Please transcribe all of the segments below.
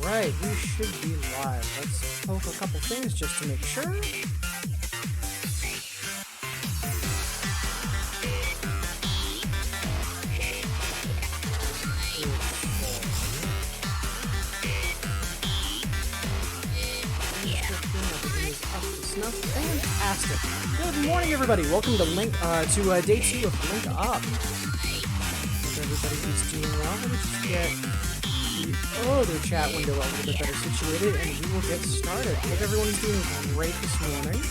Alright, we should be live. Let's poke a couple things just to make sure. Fantastic. Good morning, everybody. Welcome to day 2 of Link Up. Hope everybody is doing well. Let me just get the other chat window a little bit better situated, and we will get started. Hope everyone is doing great this morning.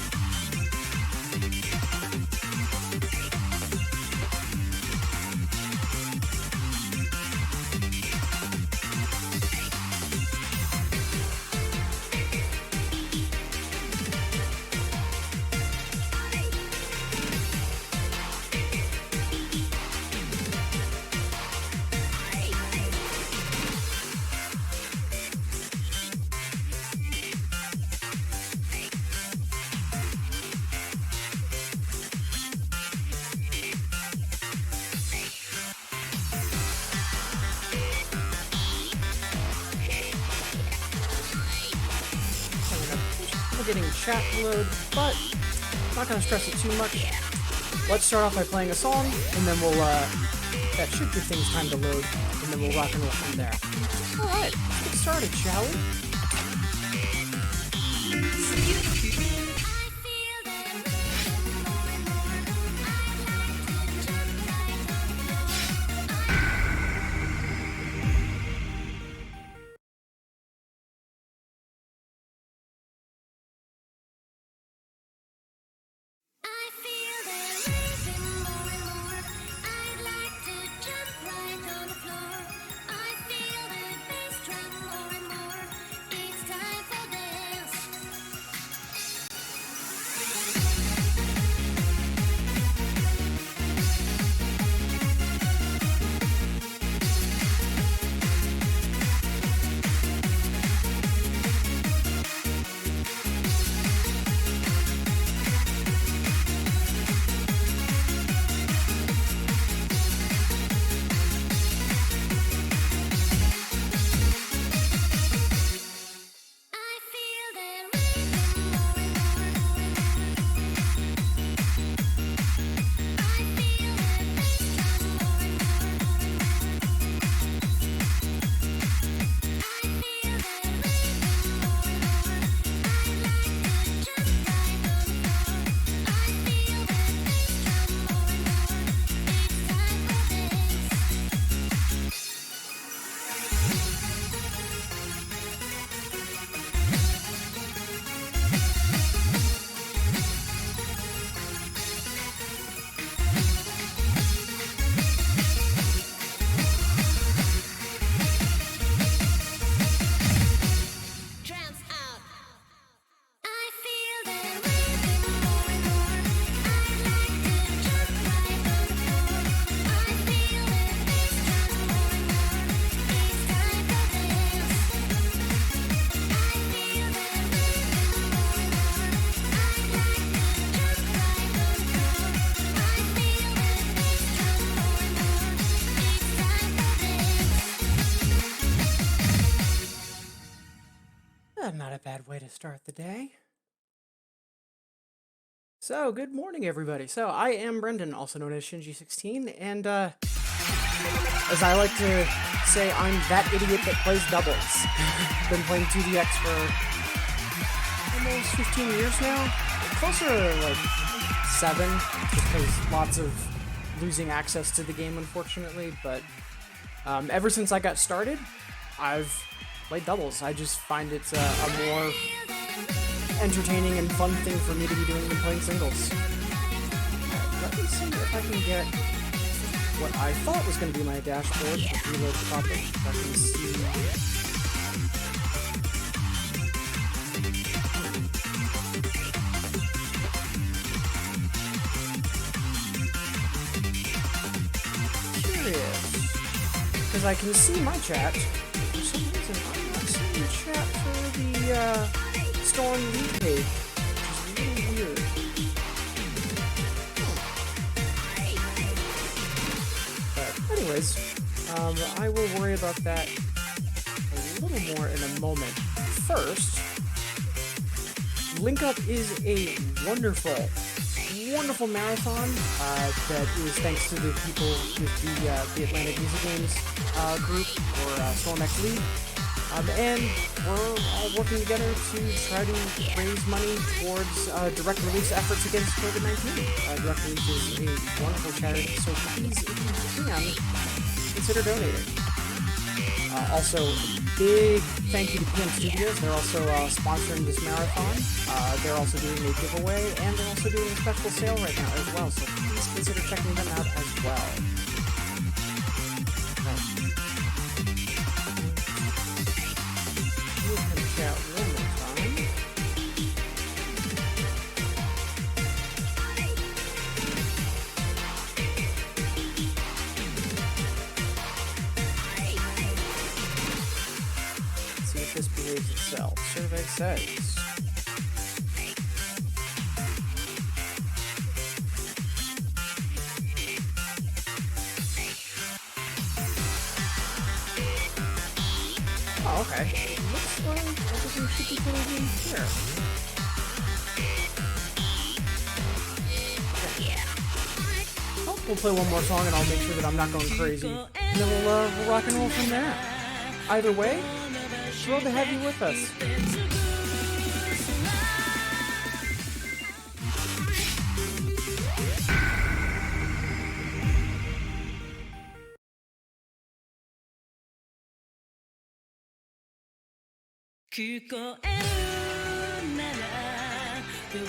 Getting chat load, but I'm not going to stress it too much. Let's start off by playing a song, and then we'll, that should give things time to load, and then we'll rock and roll from there. Alright, let's get started, shall we? Not a bad way to start the day. So, good morning, everybody. So, I am Brendan, also known as Shinji16, and as I like to say, I'm that idiot that plays doubles. Been playing 2DX for almost 15 years now. Closer to like 7, because lots of losing access to the game, unfortunately. But ever since I got started, I've played doubles. I just find it's a more entertaining and fun thing for me to be doing than playing singles. Let me see if I can get what I thought was going to be my dashboard. Reload properly. If I can see. Curious. Because I can see my chat. For some reason, I'm not seeing the chat for the Storm lead page, which is really weird. But anyways, I will worry about that a little more in a moment. First, Link Up is a wonderful marathon that is thanks to the people with the Atlantic Music Games group, or Storm-X League. And we're all working together to try to raise money towards direct release efforts against COVID-19. Direct release is a wonderful charity, so please, if you can, consider donating. Also, big thank you to PM Studios. They're also sponsoring this marathon. They're also doing a giveaway, and they're also doing a special sale right now as well, so please consider checking them out as well. Chat one more time. Let's see if this behaves itself. Survey says. Oh, okay. Looks like everything should be going in here. Okay. Oh, we'll play one more song and I'll make sure that I'm not going crazy. And then we'll rock and roll from there. Either way, thrilled to have you with us. 聞こえるなら手を伸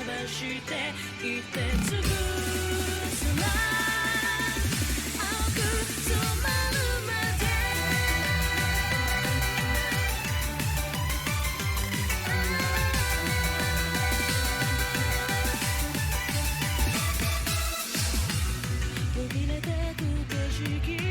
ばして言ってつぶすな青く染まるまで途切れてく景色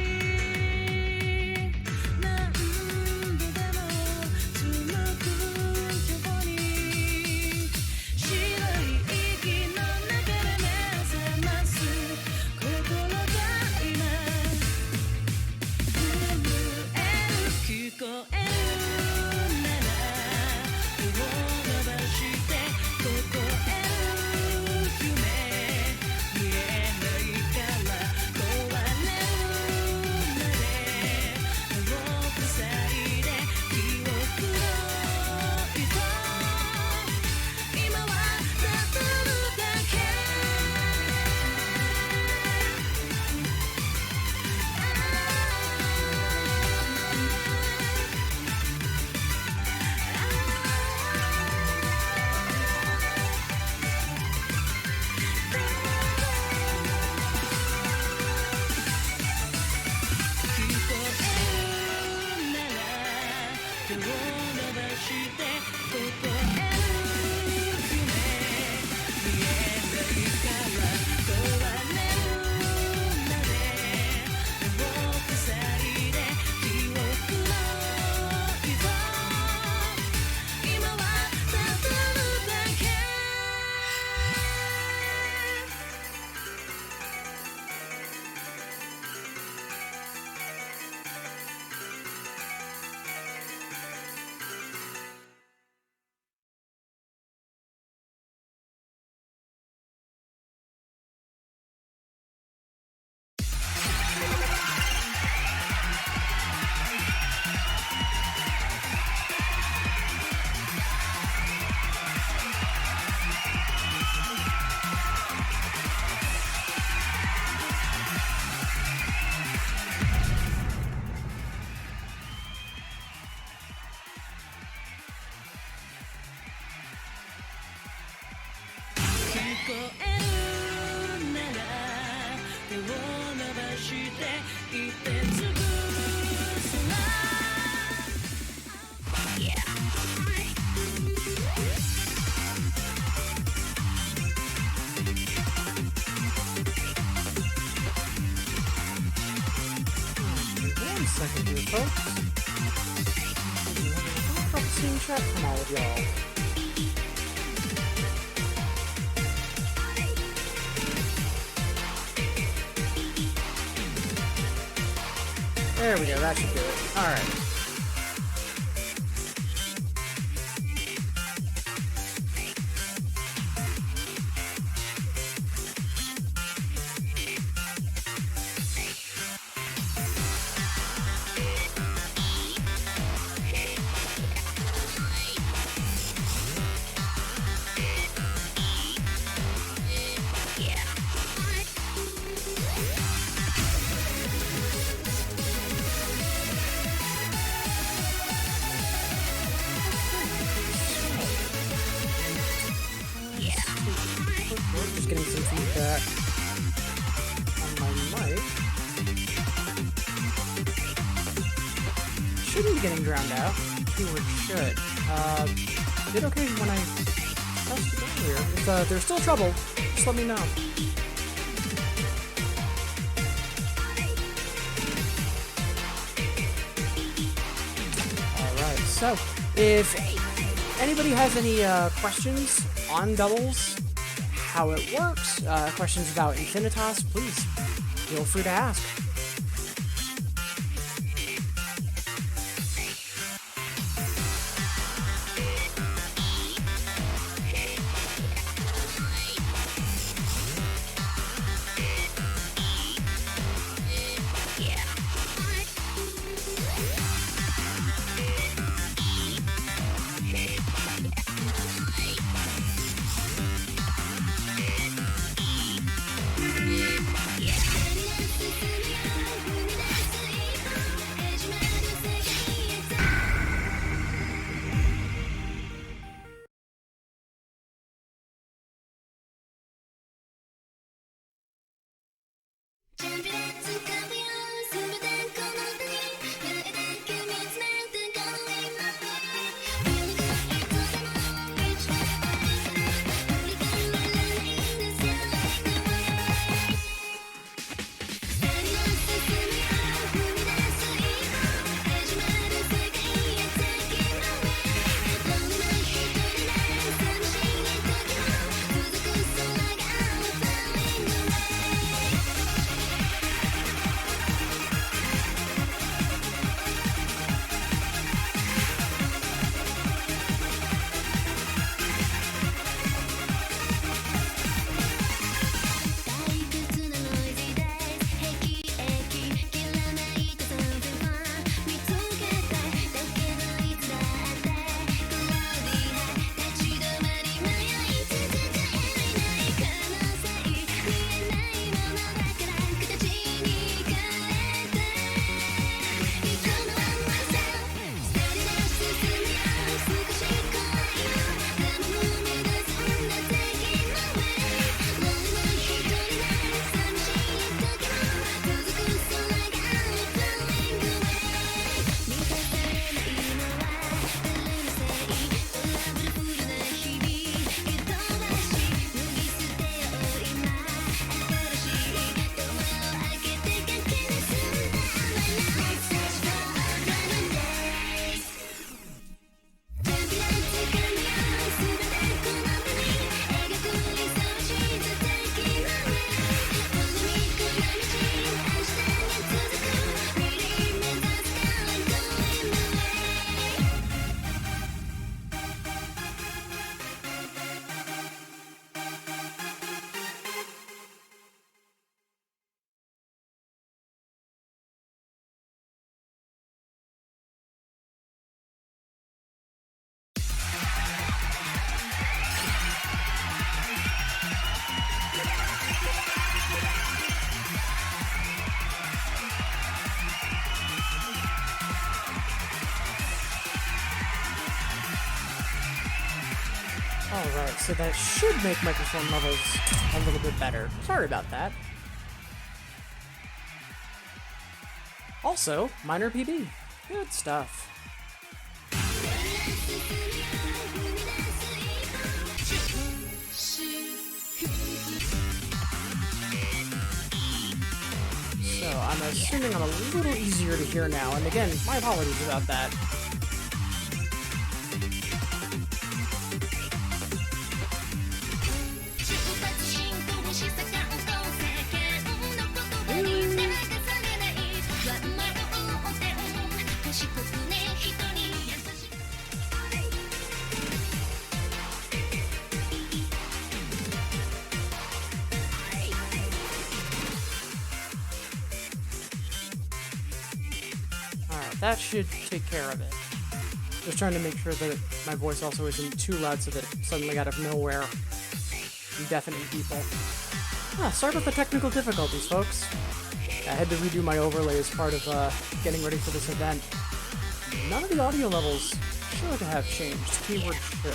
Second here, folks. Drop a scene chat from all of y'all. There we go, that should do it. Alright. shouldn't be getting drowned out. Keyword should. Did okay when I tested earlier. If there's still trouble, just let me know. Alright, so if anybody has any questions on doubles, how it works, questions about Infinitas, please feel free to ask. Alright, so that should make microphone levels a little bit better. Sorry about that. Also, minor PB. Good stuff. So, I'm assuming I'm a little easier to hear now, and again, my apologies about that. Alright, that should take care of it. Just trying to make sure that my voice also isn't too loud so that suddenly out of nowhere I'm deafening people. Sorry about the technical difficulties, folks. I had to redo my overlay as part of getting ready for this event. None of the audio levels should have changed. Keyword should.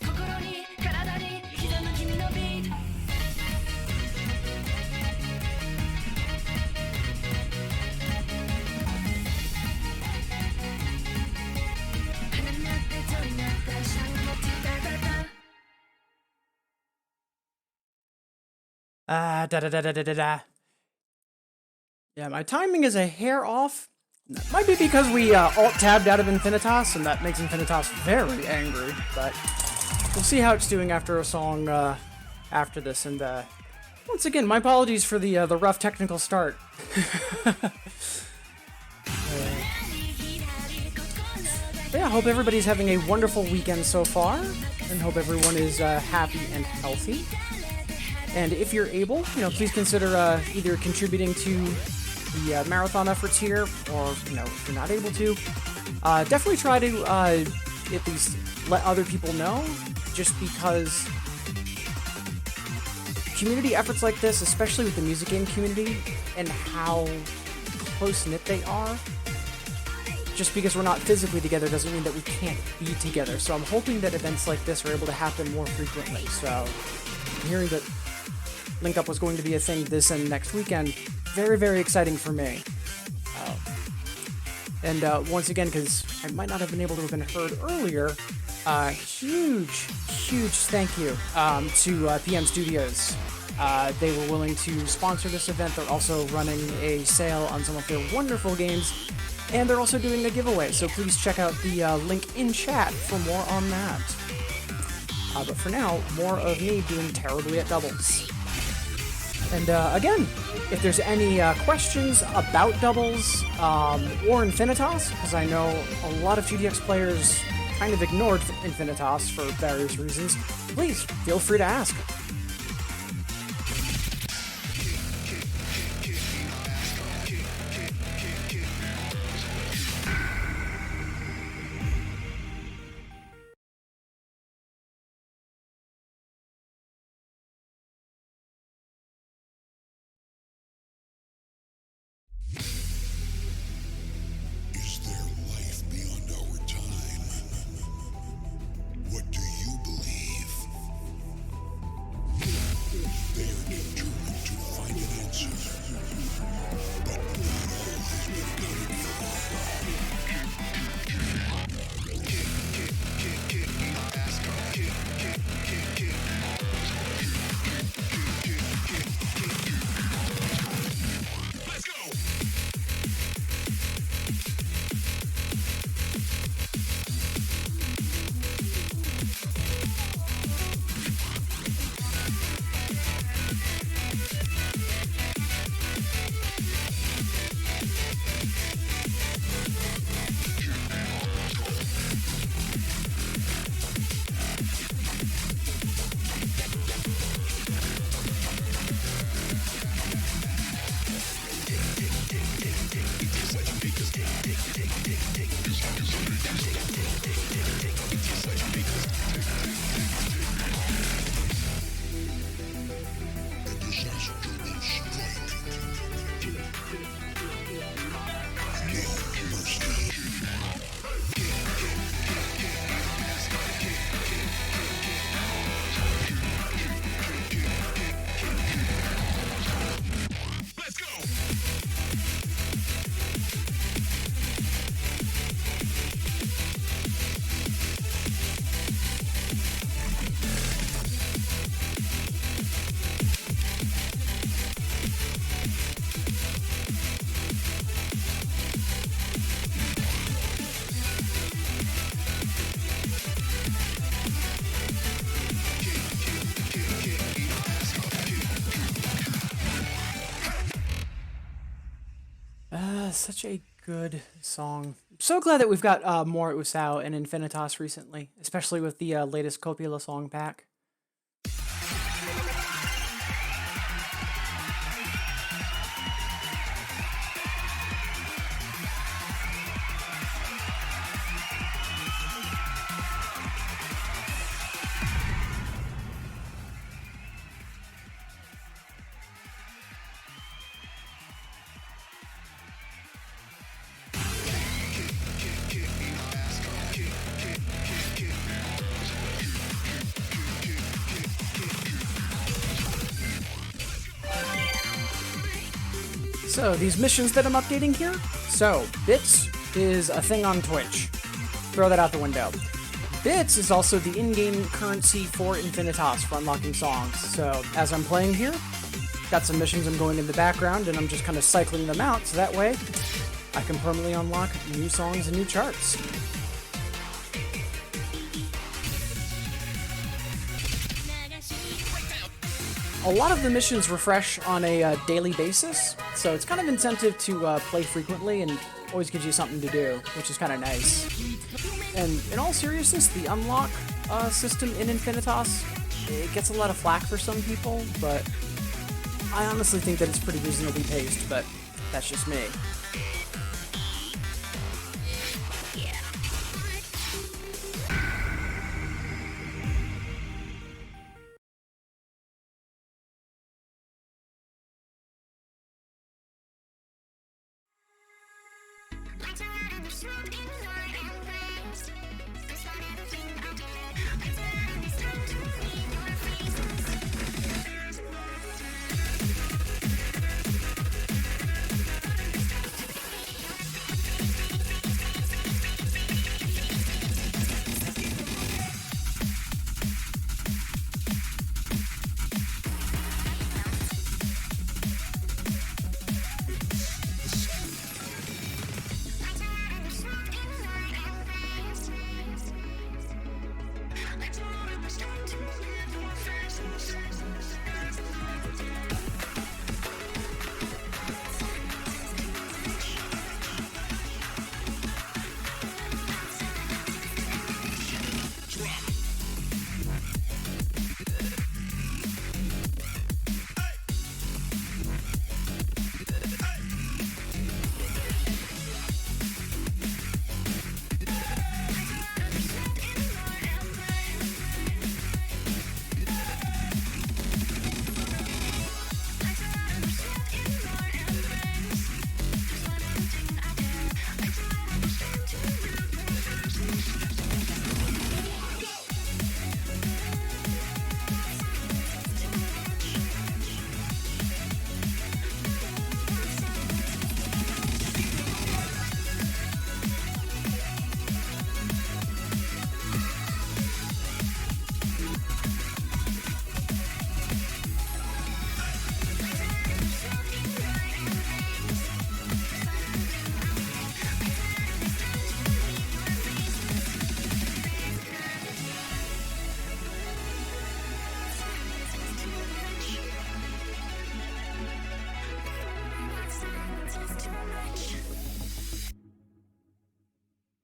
心に体に刻む君のビート花になって蝶になったシャンゴチダダダ Da da da da da da da. Yeah, my timing is a hair off. That might be because we alt-tabbed out of Infinitas, and that makes Infinitas very angry, but we'll see how it's doing after a song after this, and once again, my apologies for the rough technical start. But yeah, I hope everybody's having a wonderful weekend so far, and hope everyone is happy and healthy. And if you're able, please consider either contributing to the marathon efforts here, or, if you're not able to, definitely try to at least let other people know, just because community efforts like this, especially with the music game community, and how close-knit they are, just because we're not physically together doesn't mean that we can't be together. So I'm hoping that events like this are able to happen more frequently. So I'm hearing that Link Up was going to be a thing this and next weekend. Very, very exciting for me. And once again, because I might not have been able to have been heard earlier, huge thank you to PM Studios. They were willing to sponsor this event. They're also running a sale on some of their wonderful games, and they're also doing a giveaway, so please check out the link in chat for more on that. But for now, more of me doing terribly at doubles. And again, if there's any questions about doubles or Infinitas, because I know a lot of 2DX players kind of ignored Infinitas for various reasons, please feel free to ask. Is there life beyond our time? What do you believe? They are determined to find an answer, but not all has been accounted for. Let's go! Such a good song. So glad that we've got more Usao and Infinitas recently, especially with the latest Copula song pack. So, these missions that I'm updating here. So, Bits is a thing on Twitch. Throw that out the window. Bits is also the in-game currency for Infinitas for unlocking songs. So, as I'm playing here, got some missions I'm going in the background, and I'm just kind of cycling them out, so that way I can permanently unlock new songs and new charts. A lot of the missions refresh on a daily basis, so it's kind of incentive to play frequently and always gives you something to do, which is kind of nice. And in all seriousness, the unlock system in Infinitas, it gets a lot of flack for some people, but I honestly think that it's pretty reasonably paced, but that's just me.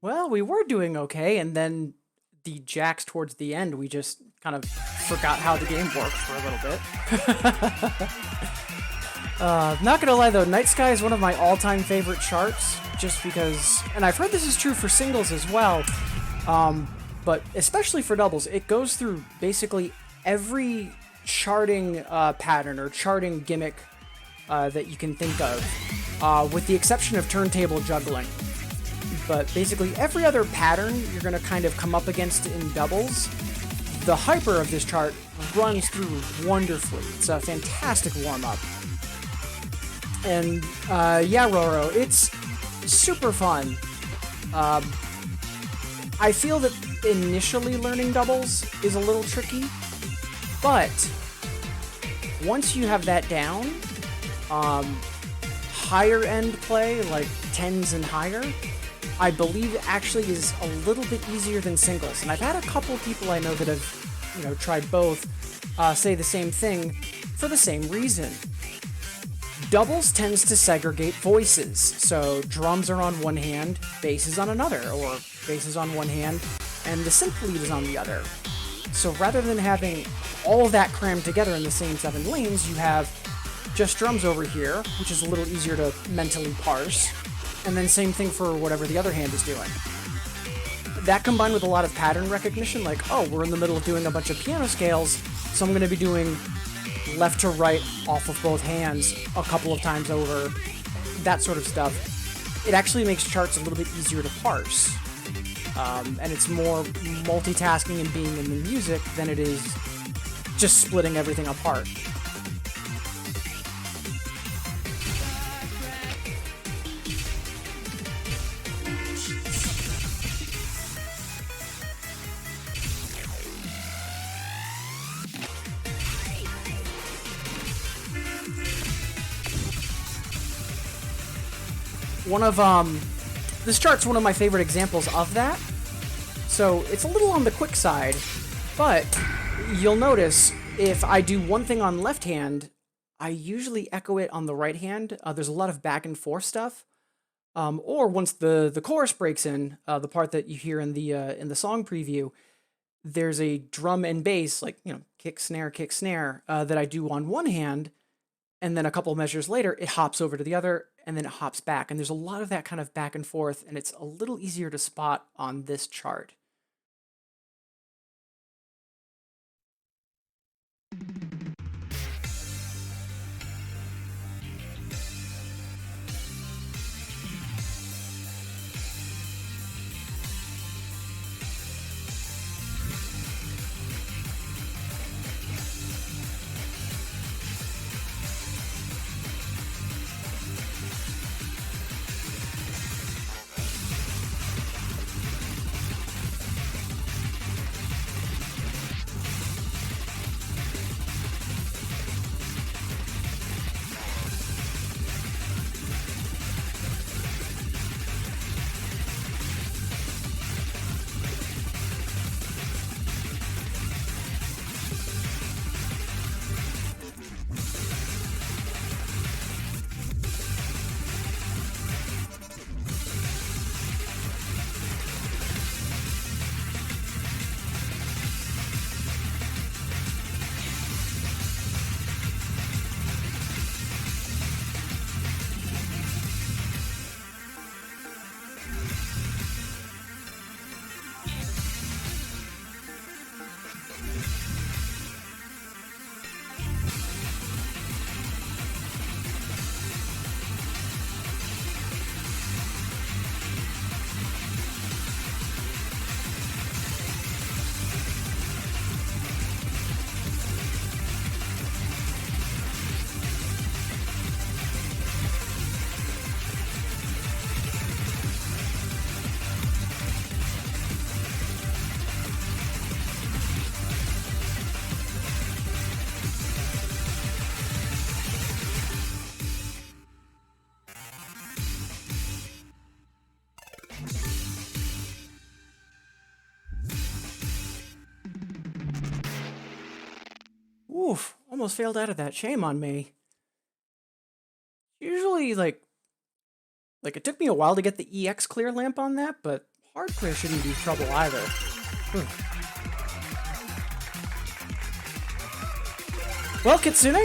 Well, we were doing okay, and then the jacks towards the end, we just kind of forgot how the game worked for a little bit. Not gonna lie though, Night Sky is one of my all-time favorite charts, just because, and I've heard this is true for singles as well, but especially for doubles, it goes through basically every charting pattern or charting gimmick that you can think of, with the exception of turntable juggling. But basically every other pattern you're going to kind of come up against in doubles, the hyper of this chart runs through wonderfully. It's a fantastic warm-up. And yeah, Roro, it's super fun. I feel that initially learning doubles is a little tricky, but once you have that down, higher end play, like 10s and higher, I believe actually is a little bit easier than singles. And I've had a couple people I know that have, tried both, say the same thing for the same reason. Doubles tends to segregate voices, so drums are on one hand, bass is on another, or bass is on one hand, and the synth lead is on the other. So rather than having all of that crammed together in the same 7 lanes, you have just drums over here, which is a little easier to mentally parse, and then same thing for whatever the other hand is doing. That combined with a lot of pattern recognition, like, oh, we're in the middle of doing a bunch of piano scales, so I'm going to be doing left to right off of both hands a couple of times over, that sort of stuff. It actually makes charts a little bit easier to parse. And it's more multitasking and being in the music than it is just splitting everything apart. This chart's one of my favorite examples of that. So it's a little on the quick side, but you'll notice if I do one thing on left hand, I usually echo it on the right hand. There's a lot of back and forth stuff. Or once the chorus breaks in, the part that you hear in the song preview, there's a drum and bass, like, kick, snare, that I do on one hand, and then a couple measures later, it hops over to the other, and then it hops back. And there's a lot of that kind of back and forth, and it's a little easier to spot on this chart. Oof, almost failed out of that. Shame on me. Usually, like it took me a while to get the EX clear lamp on that, but hard clear shouldn't be trouble either. Well, Kitsune,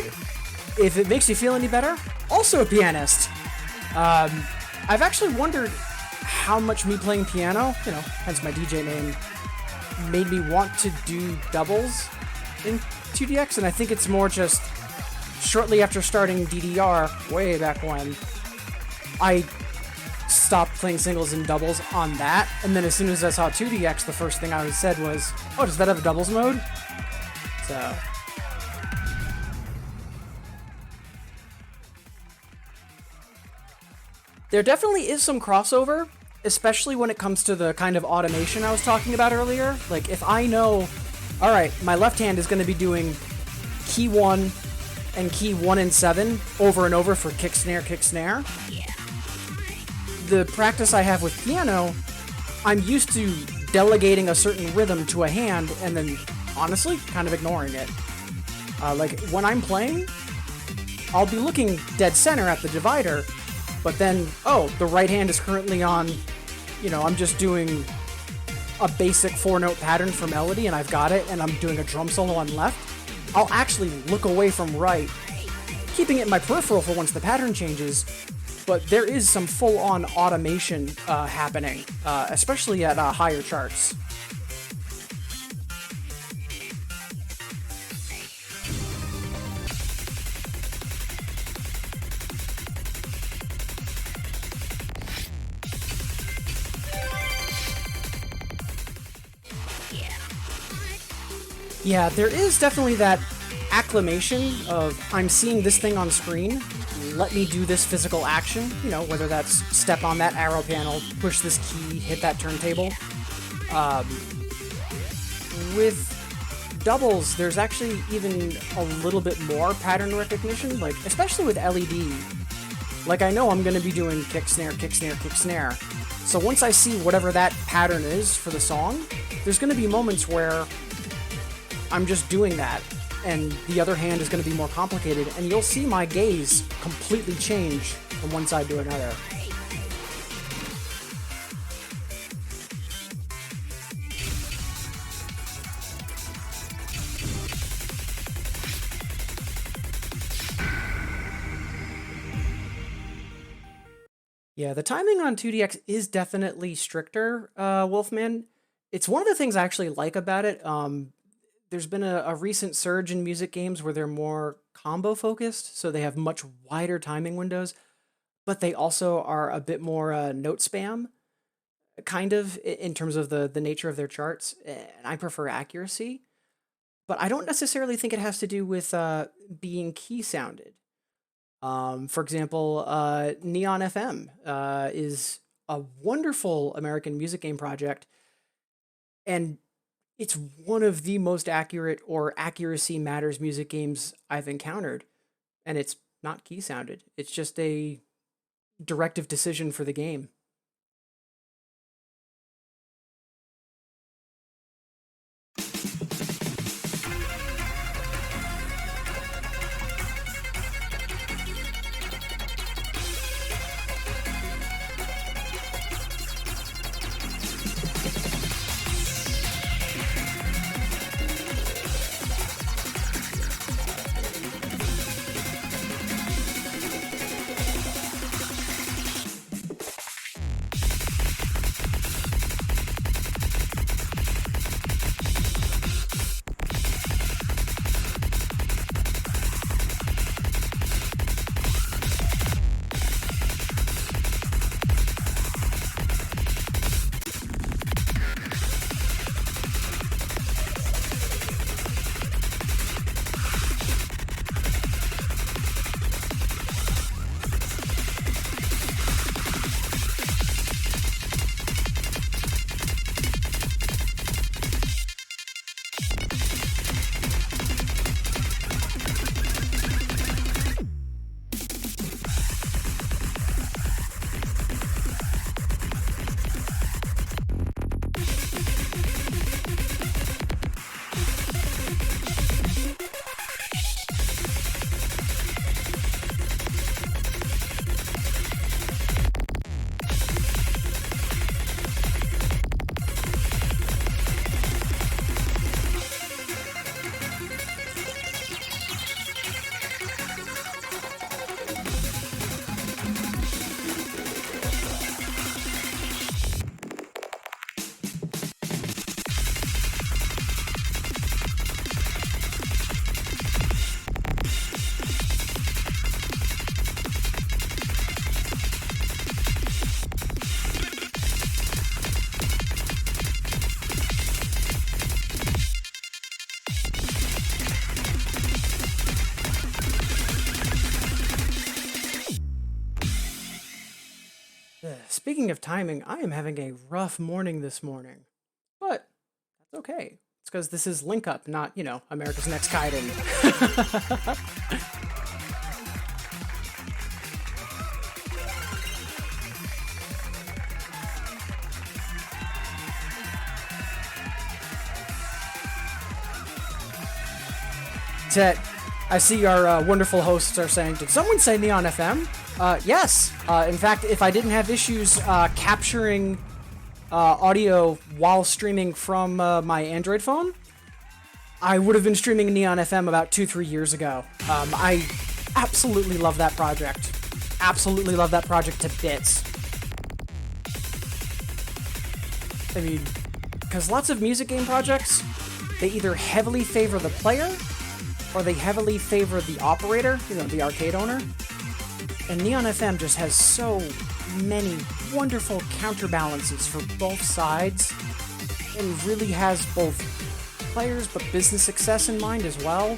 if it makes you feel any better, also a pianist. I've actually wondered how much me playing piano, hence my DJ name, made me want to do doubles in 2DX, and I think it's more just shortly after starting DDR, way back when, I stopped playing singles and doubles on that, and then as soon as I saw 2DX, the first thing I said was, oh, does that have a doubles mode? So... there definitely is some crossover, especially when it comes to the kind of automation I was talking about earlier. Like, if I know, alright, my left hand is going to be doing key 1 and key 1 and 7 over and over for kick, snare, the practice I have with piano, I'm used to delegating a certain rhythm to a hand and then, honestly, kind of ignoring it. Like, when I'm playing, I'll be looking dead center at the divider, but then, oh, the right hand is currently on, I'm just doing a basic 4-note pattern for melody and I've got it, and I'm doing a drum solo on left. I'll actually look away from right, keeping it in my peripheral for once the pattern changes, but there is some full-on automation happening, especially at higher charts. Yeah, there is definitely that acclamation of, I'm seeing this thing on screen, let me do this physical action, whether that's step on that arrow panel, push this key, hit that turntable. With doubles, there's actually even a little bit more pattern recognition, like, especially with LED. Like, I know I'm going to be doing kick, snare, kick, snare, kick, snare. So once I see whatever that pattern is for the song, there's going to be moments where I'm just doing that, and the other hand is going to be more complicated, and you'll see my gaze completely change from one side to another. Yeah, the timing on 2DX is definitely stricter, Wolfman. It's one of the things I actually like about it. There's been a recent surge in music games where they're more combo focused, so they have much wider timing windows, but they also are a bit more note spam, kind of, in terms of the nature of their charts, and I prefer accuracy, but I don't necessarily think it has to do with being key sounded. For example, Neon FM is a wonderful American music game project, and it's one of the most accurate or accuracy matters music games I've encountered, and it's not key sounded. It's just a directive decision for the game. speaking of timing, I am having a rough morning this morning. But that's okay. It's because this is Link Up, not, America's Next Kaiden. Tet, I see our wonderful hosts are saying, did someone say Neon FM? Yes. In fact, if I didn't have issues capturing audio while streaming from my Android phone, I would have been streaming Neon FM about 2-3 years ago. I absolutely love that project. Absolutely love that project to bits. I mean, because lots of music game projects, they either heavily favor the player, or they heavily favor the operator, the arcade owner. And Neon FM just has so many wonderful counterbalances for both sides, and really has both players but business success in mind as well.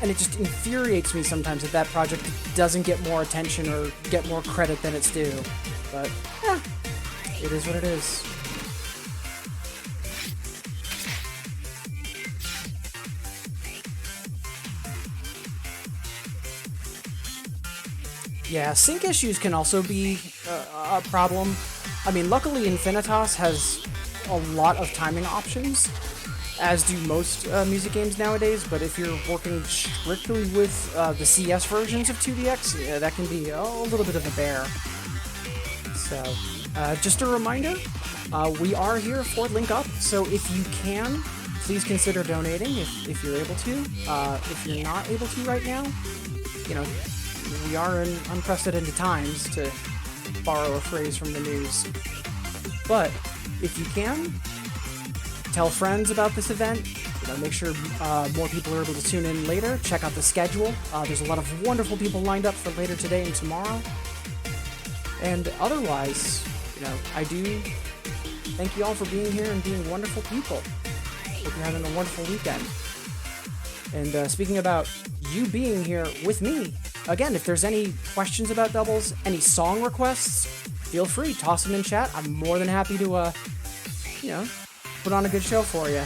And it just infuriates me sometimes that that project doesn't get more attention or get more credit than it's due. But, it is what it is. Yeah, sync issues can also be a problem. I mean, luckily Infinitas has a lot of timing options, as do most music games nowadays, but if you're working strictly with the CS versions of 2DX, yeah, that can be a little bit of a bear. So, just a reminder, we are here for Link Up, so if you can, please consider donating if you're able to. If you're not able to right now, we are in unprecedented times, to borrow a phrase from the news. But if you can, tell friends about this event. Make sure more people are able to tune in later. Check out the schedule. There's a lot of wonderful people lined up for later today and tomorrow. And otherwise, I do thank you all for being here and being wonderful people. Hope you're having a wonderful weekend. And speaking about you being here with me, again, if there's any questions about doubles, any song requests, feel free, toss them in chat. I'm more than happy to, put on a good show for you.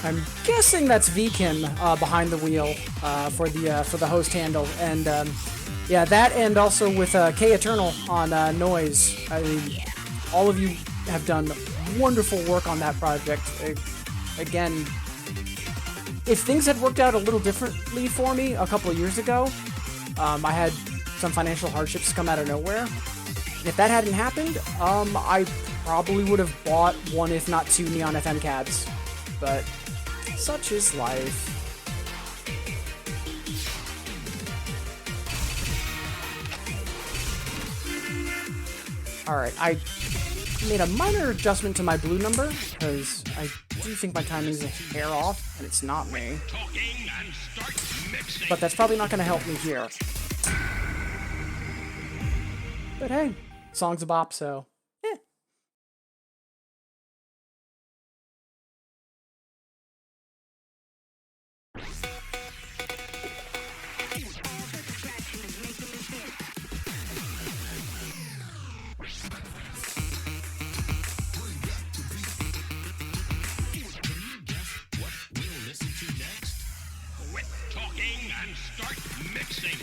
I'm guessing that's Vkim behind the wheel for the host handle, and yeah, that, and also with K Eternal on noise. I mean, all of you have done wonderful work on that project. Again, if things had worked out a little differently for me a couple of years ago, I had some financial hardships come out of nowhere. If that hadn't happened, I probably would have bought one, if not two, Neon FM cabs. But such is life. Alright, I made a minor adjustment to my blue number, because I do think my timing is a hair off, and it's not me. But that's probably not going to help me here. But hey, song's a bop, so eh. And start mixing.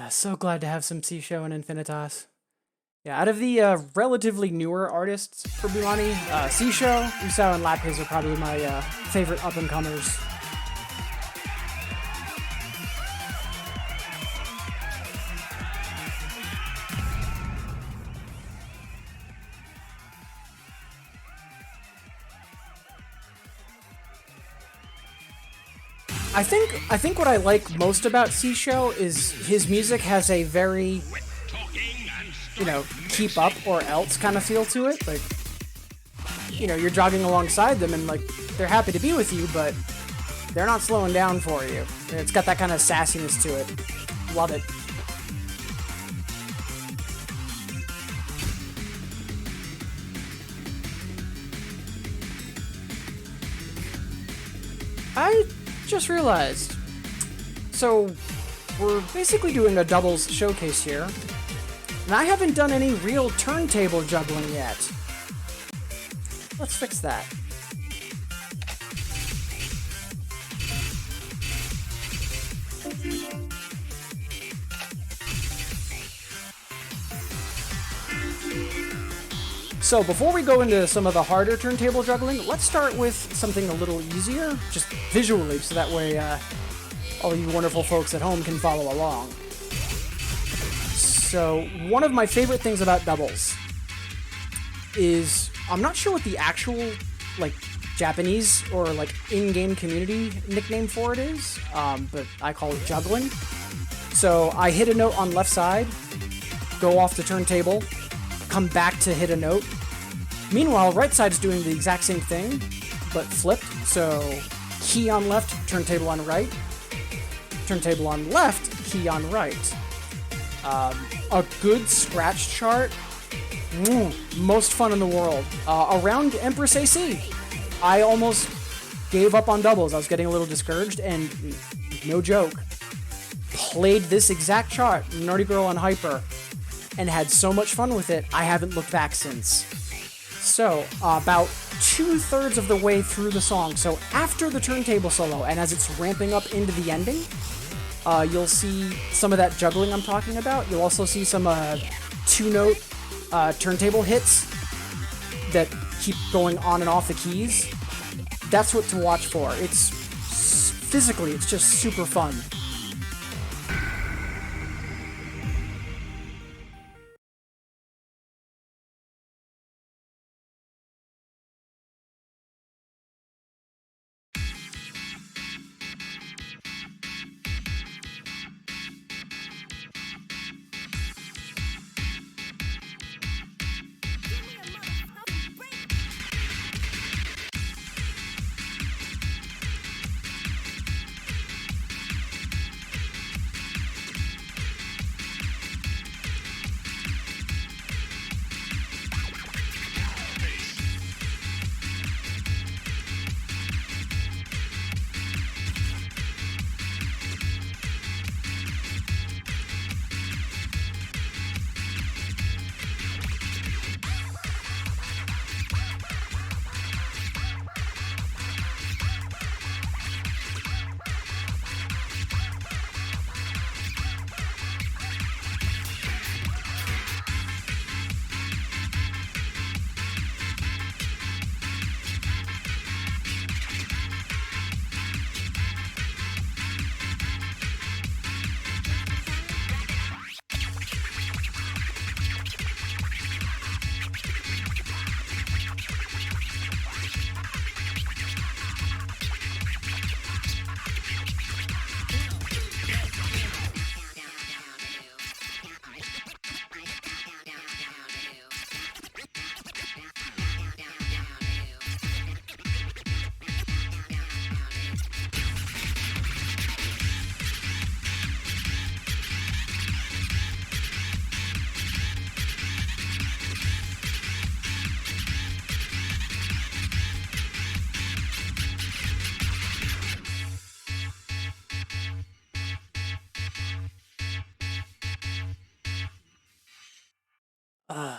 So glad to have some C-Show and Infinitas. Yeah, out of the relatively newer artists for Bumani, C-Show, Usao, and Lapis are probably my favorite up-and-comers. I think what I like most about C-Show is his music has a very, you know, keep up or else kind of feel to it. Like, you know, you're jogging alongside them and like they're happy to be with you, but they're not slowing down for you. And it's got that kind of sassiness to it. Love it. I just realized. So, we're basically doing a doubles showcase here. And I haven't done any real turntable juggling yet. Let's fix that. So before we go into some of the harder turntable juggling, let's start with something a little easier, just visually, so that way all you wonderful folks at home can follow along. So one of my favorite things about doubles is, I'm not sure what the actual like Japanese or like in-game community nickname for it is, but I call it juggling. So I hit a note on left side, go off the turntable, come back to hit a note. Meanwhile, right side is doing the exact same thing, but flipped. So key on left, turntable on right, turntable on left, key on right. A good scratch chart, most fun in the world. Around Empress AC, I almost gave up on doubles. I was getting a little discouraged, and no joke, played this exact chart, Nerdy Girl on Hyper, and had so much fun with it, I haven't looked back since. So, about 2/3 of the way through the song, so after the turntable solo, and as it's ramping up into the ending, you'll see some of that juggling I'm talking about. You'll also see some two-note turntable hits that keep going on and off the keys. That's what to watch for. It's physically, it's just super fun.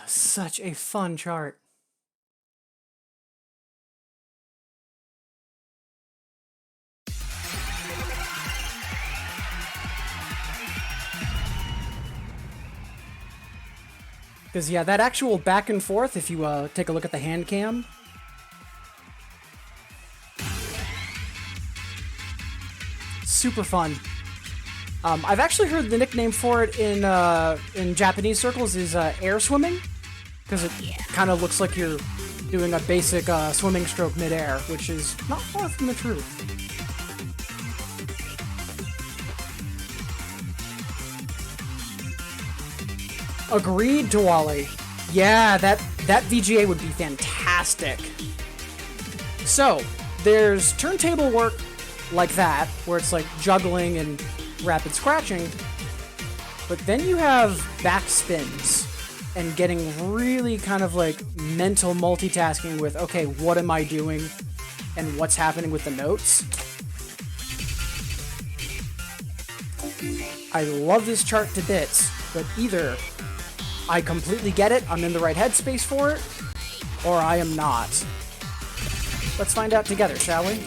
Such a fun chart. Because, yeah, that actual back and forth, if you take a look at the hand cam, super fun. I've actually heard the nickname for it in Japanese circles is air swimming, because it kind of looks like you're doing a basic swimming stroke midair, which is not far from the truth. Agreed, Dwali. Yeah, that VGA would be fantastic. So, there's turntable work like that, where it's like juggling and rapid scratching, but then you have backspins and getting really kind of like mental multitasking with, okay, what am I doing and what's happening with the notes. I love this chart to bits, but either I completely get it, I'm in the right headspace for it, or I am not. Let's find out together, shall we?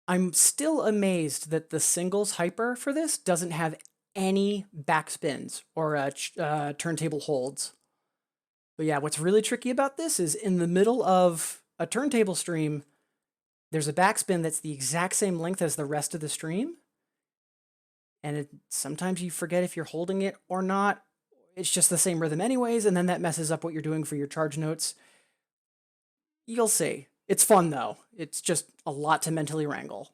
I'm still amazed that the singles hyper for this doesn't have any backspins or turntable holds. But yeah, what's really tricky about this is in the middle of a turntable stream, there's a backspin that's the exact same length as the rest of the stream. And sometimes you forget if you're holding it or not. It's just the same rhythm anyways, and then that messes up what you're doing for your charge notes. You'll see. It's fun, though. It's just a lot to mentally wrangle.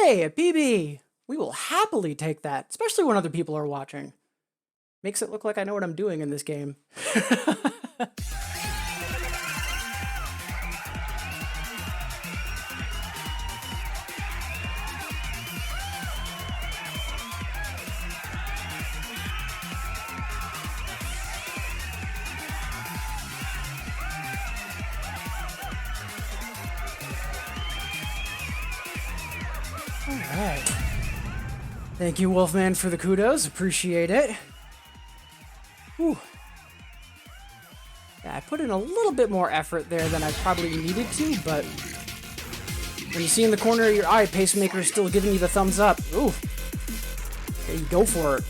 Hey, a PB! We will happily take that, especially when other people are watching. Makes it look like I know what I'm doing in this game. Alright. Thank you, Wolfman, for the kudos. Appreciate it. Whew. Yeah, I put in a little bit more effort there than I probably needed to, but when you see in the corner of your eye, Pacemaker is still giving you the thumbs up. Ooh. Okay, you go for it.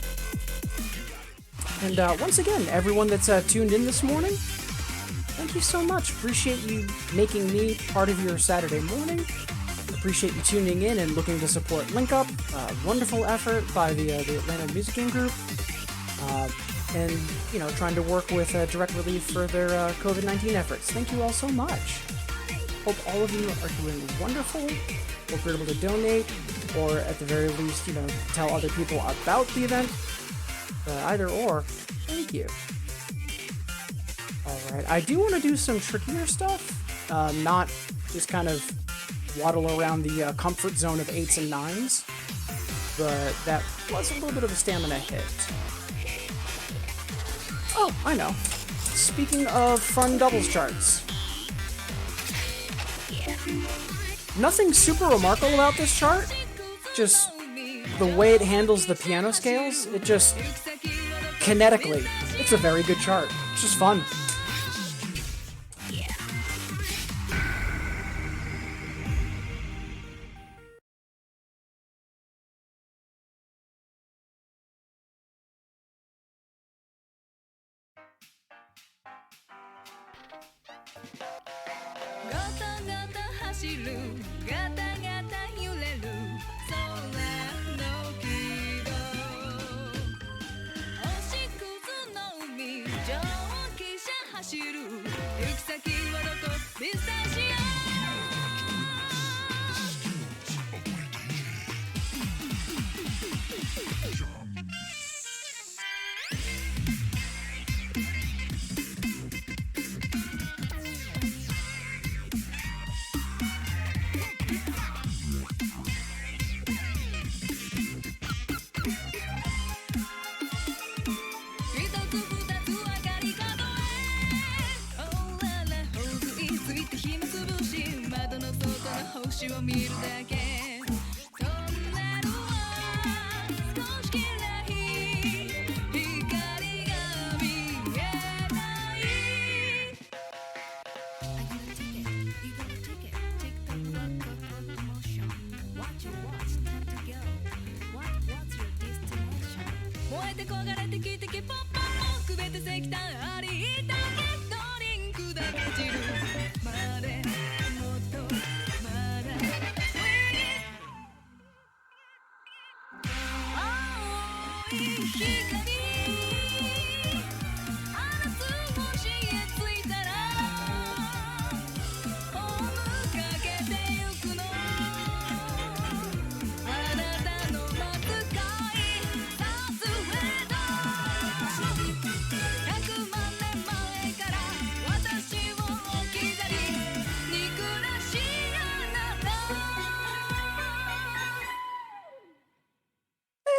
And once again, everyone that's tuned in this morning, thank you so much. Appreciate you making me part of your Saturday morning. Appreciate you tuning in and looking to support Link Up. Wonderful effort by the Atlanta Music Game Group. and, you know, trying to work with direct relief for their COVID-19 efforts. Thank you all so much. Hope all of you are doing wonderful. Hope you're able to donate, or at the very least, you know, tell other people about the event. Either or, thank you. Alright, I do want to do some trickier stuff, not just kind of waddle around the comfort zone of 8s and 9s, but that was a little bit of a stamina hit. Oh, I know. Speaking of fun doubles charts. Nothing super remarkable about this chart, just the way it handles the piano scales, it just, kinetically, it's a very good chart. It's just fun.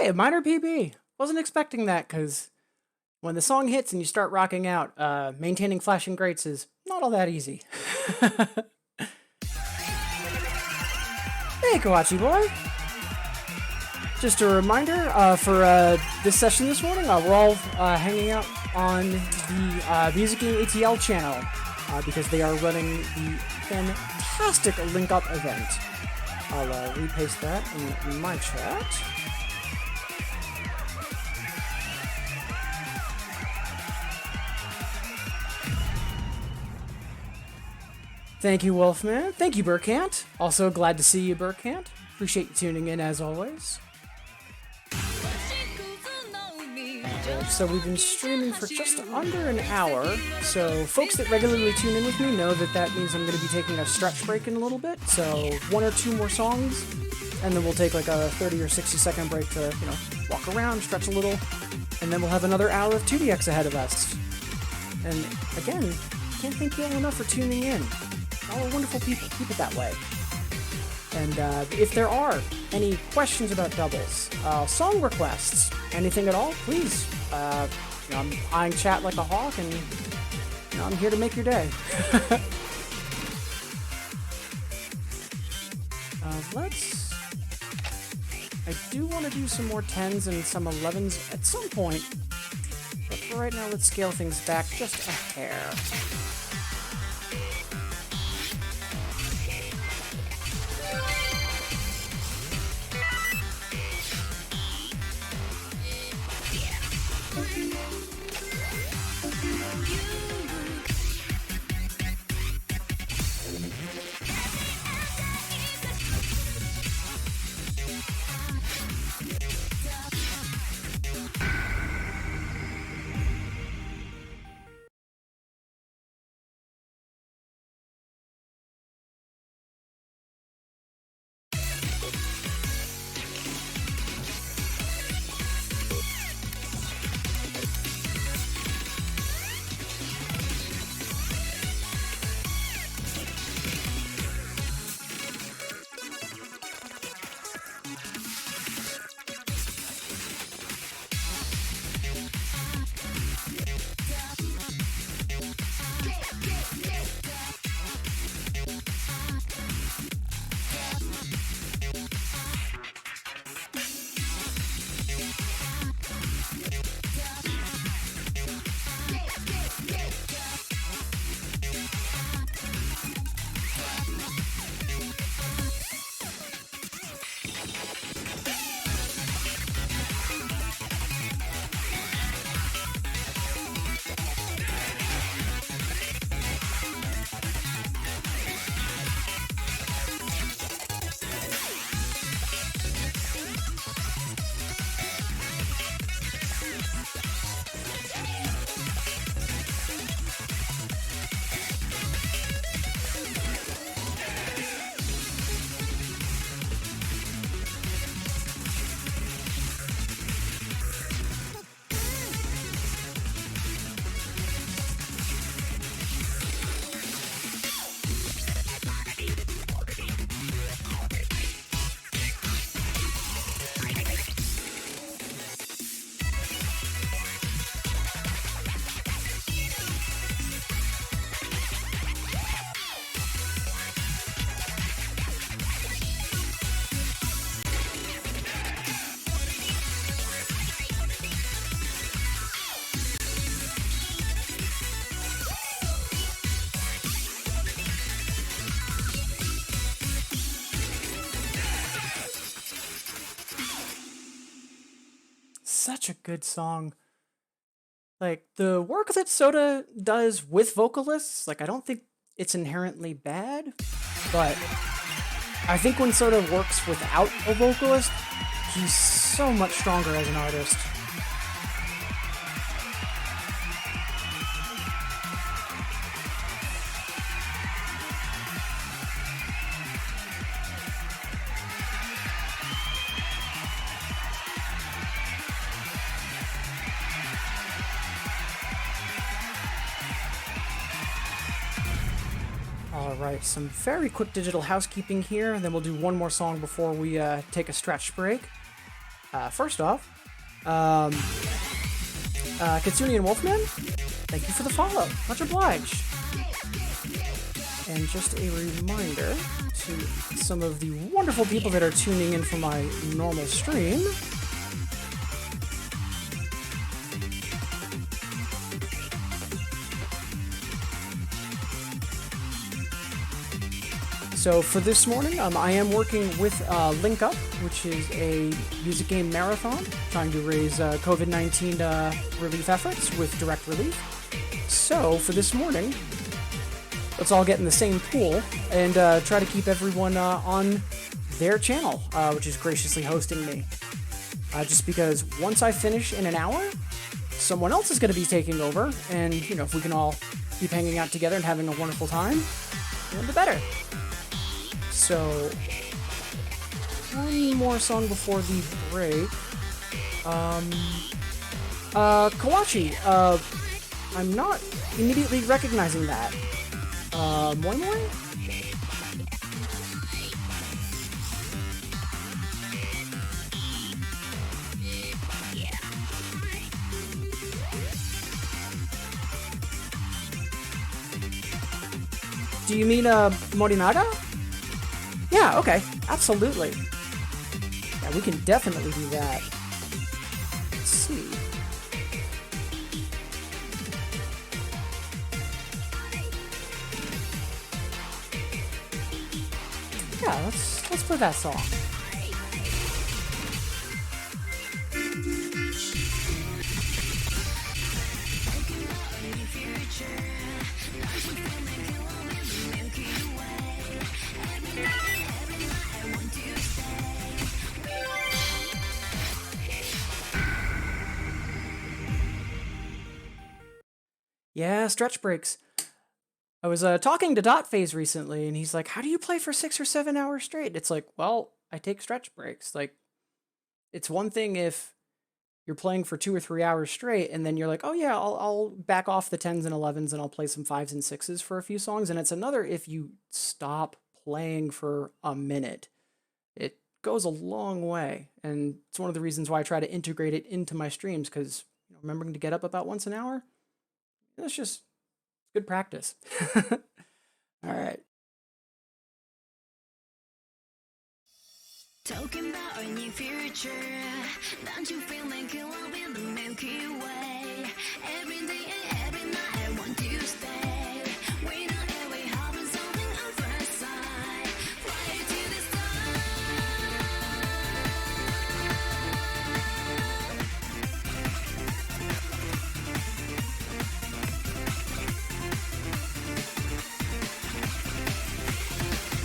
Hey, a minor PB. Wasn't expecting that, because when the song hits and you start rocking out, maintaining flashing greats is not all that easy. Hey, Kawachi boy! Just a reminder, for this session this morning, we're all hanging out on the Music Game ATL channel, because they are running the fantastic Link Up event. I'll repaste that in my chat. Thank you, Wolfman. Thank you, Burkant. Also glad to see you, Burkant. Appreciate you tuning in as always. So we've been streaming for just under an hour, so folks that regularly tune in with me know that that means I'm going to be taking a stretch break in a little bit, so 1 or 2 more songs, and then we'll take like a 30 or 60 second break to, you know, walk around, stretch a little, and then we'll have another hour of 2DX ahead of us. And again, can't thank you all enough for tuning in. All are wonderful people. Keep it that way. And if there are any questions about doubles, song requests, anything at all, please. You know, I'm eyeing chat like a hawk, and you know, I'm here to make your day. I do want to do some more 10s and some 11s at some point, but for right now, let's scale things back just a hair. Such a good song. Like, the work that Soda does with vocalists, like, I don't think it's inherently bad, but I think when Soda works without a vocalist, he's so much stronger as an artist. Alright, some very quick digital housekeeping here, and then we'll do one more song before we take a stretch break. First off, Kitsune and Wolfman, thank you for the follow. Much obliged. And just a reminder to some of the wonderful people that are tuning in for my normal stream. So for this morning, I am working with Link Up, which is a music game marathon, trying to raise COVID-19 relief efforts with Direct Relief. So for this morning, let's all get in the same pool and try to keep everyone on their channel, which is graciously hosting me. Just because once I finish in an hour, someone else is going to be taking over, and you know, if we can all keep hanging out together and having a wonderful time, the better. So, one more song before the break. Kawachi, I'm not immediately recognizing that. Moi Moi? Do you mean, Morinaga? Yeah, okay, absolutely. Yeah, we can definitely do that. Let's see. Yeah, let's play that song. Yeah, stretch breaks. I was talking to Dot Phase recently, and he's like, how do you play for 6 or 7 hours straight? It's like, well, I take stretch breaks. Like, it's one thing if you're playing for 2 or 3 hours straight and then you're like, oh yeah, I'll back off the 10s and 11s and I'll play some 5s and 6s for a few songs. And it's another if you stop playing for a minute. It goes a long way. And it's one of the reasons why I try to integrate it into my streams, because remembering to get up about once an hour, it's just good practice. All right. Talking about our new future, don't you feel like you love in the Milky Way? Every day and every night I want to stay. We know every having something on first sight. Fly to the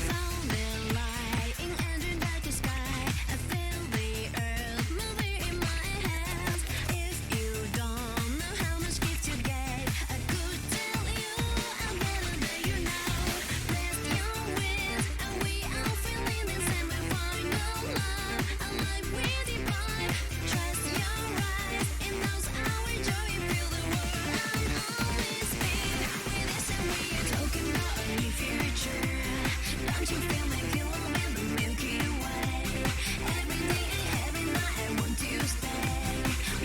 sounding light in under dark sky. I feel the earth moving in my hands. If you don't know how much gift you get, I could tell you I'm better than you know. Rest your wings, and we are feeling the same. We find no love, a life we divine. Trust your eyes, it knows our joy. Feel the world and always be with us, and we are talking about a new future. Don't you feel like you love in the Milky Way? Every day and every night I want to stay.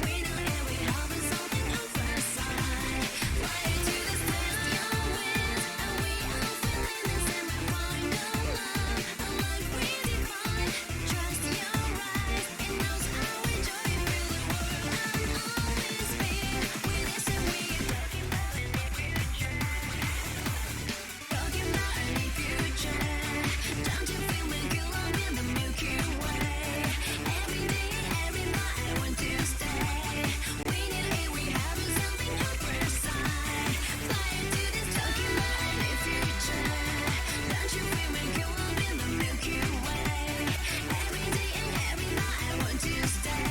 We know every having something on first sight. Fly to the stars, your wings, and we are feeling the same. We find no love, a life we define. Trust your eyes, it knows our joy. Feel the world and always be with us, and we are talking about a new future. Talking about a new future. Don't you feel like you love in the Milky Way? Every day and every night I want to stay. We knew it, we having something on first sight. Fly to this, talking about a new future. Don't you feel like you love in the Milky Way? Every day and every night I want to stay.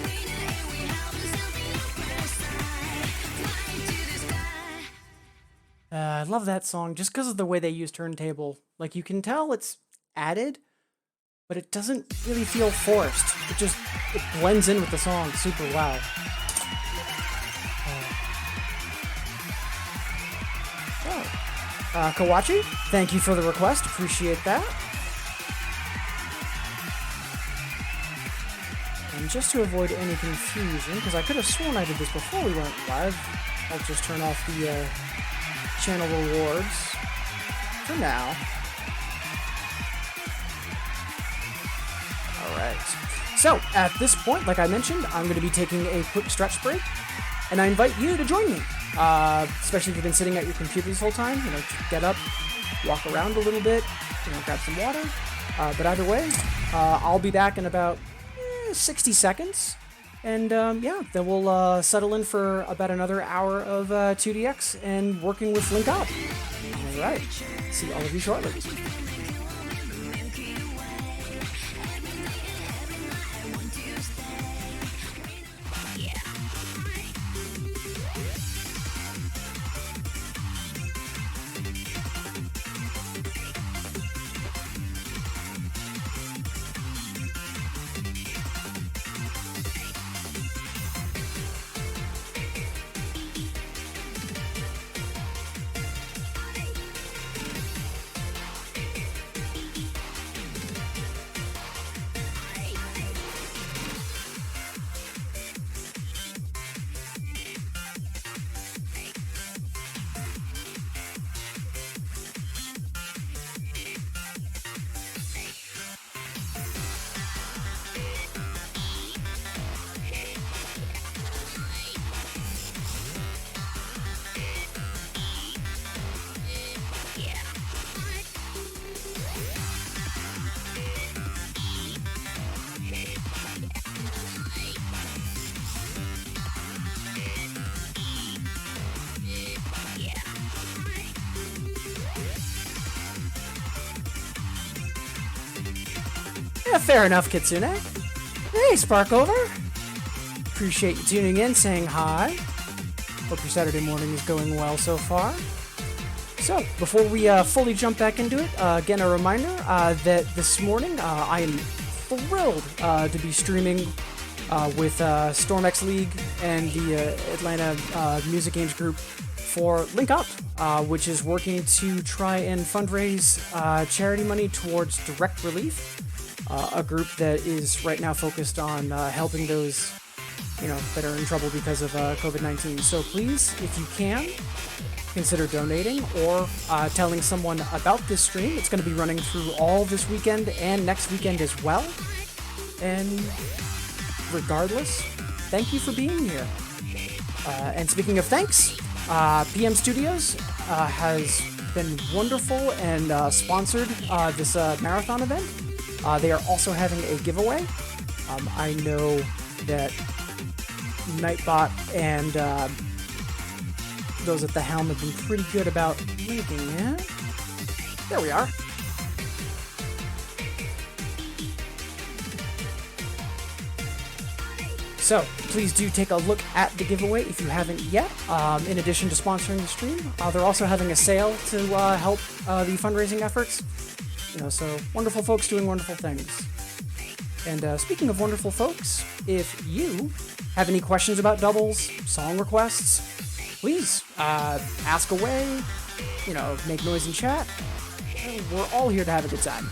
We knew it, we having something on first sight. Fly to the sky. I love that song just because of the way they use turntable. Like, you can tell it's added, but it doesn't really feel forced. It blends in with the song super well. Kawachi, thank you for the request. Appreciate that. And just to avoid any confusion, because I could have sworn I did this before we went live, I'll just turn off the channel rewards for now. Alright. So, at this point, like I mentioned, I'm going to be taking a quick stretch break, and I invite you to join me. Especially if you've been sitting at your computer this whole time, just get up, walk around a little bit, grab some water. But either way, I'll be back in about 60 seconds. And yeah, then we'll settle in for about another hour of 2DX and working with Link Up. All right, see all of you shortly. Yeah, fair enough, Kitsune. Hey, Sparkover. Appreciate you tuning in, saying hi. Hope your Saturday morning is going well so far. So, before we fully jump back into it, again, a reminder that this morning I am thrilled to be streaming with StormX League and the Atlanta Music Games Group for Link Up, which is working to try and fundraise charity money towards Direct Relief, a group that is right now focused on helping those that are in trouble because of COVID-19. So please, if you can, consider donating or telling someone about this stream. It's going to be running through all this weekend and next weekend as well. And regardless, thank you for being here. And speaking of thanks, PM Studios has been wonderful and sponsored this marathon event. They are also having a giveaway. I know that Nightbot and those at the helm have been pretty good about making it. There we are. So, please do take a look at the giveaway if you haven't yet. In addition to sponsoring the stream, they're also having a sale to help the fundraising efforts. So wonderful folks doing wonderful things. And speaking of wonderful folks, if you have any questions about doubles, song requests, please ask away, make noise in chat. We're all here to have a good time.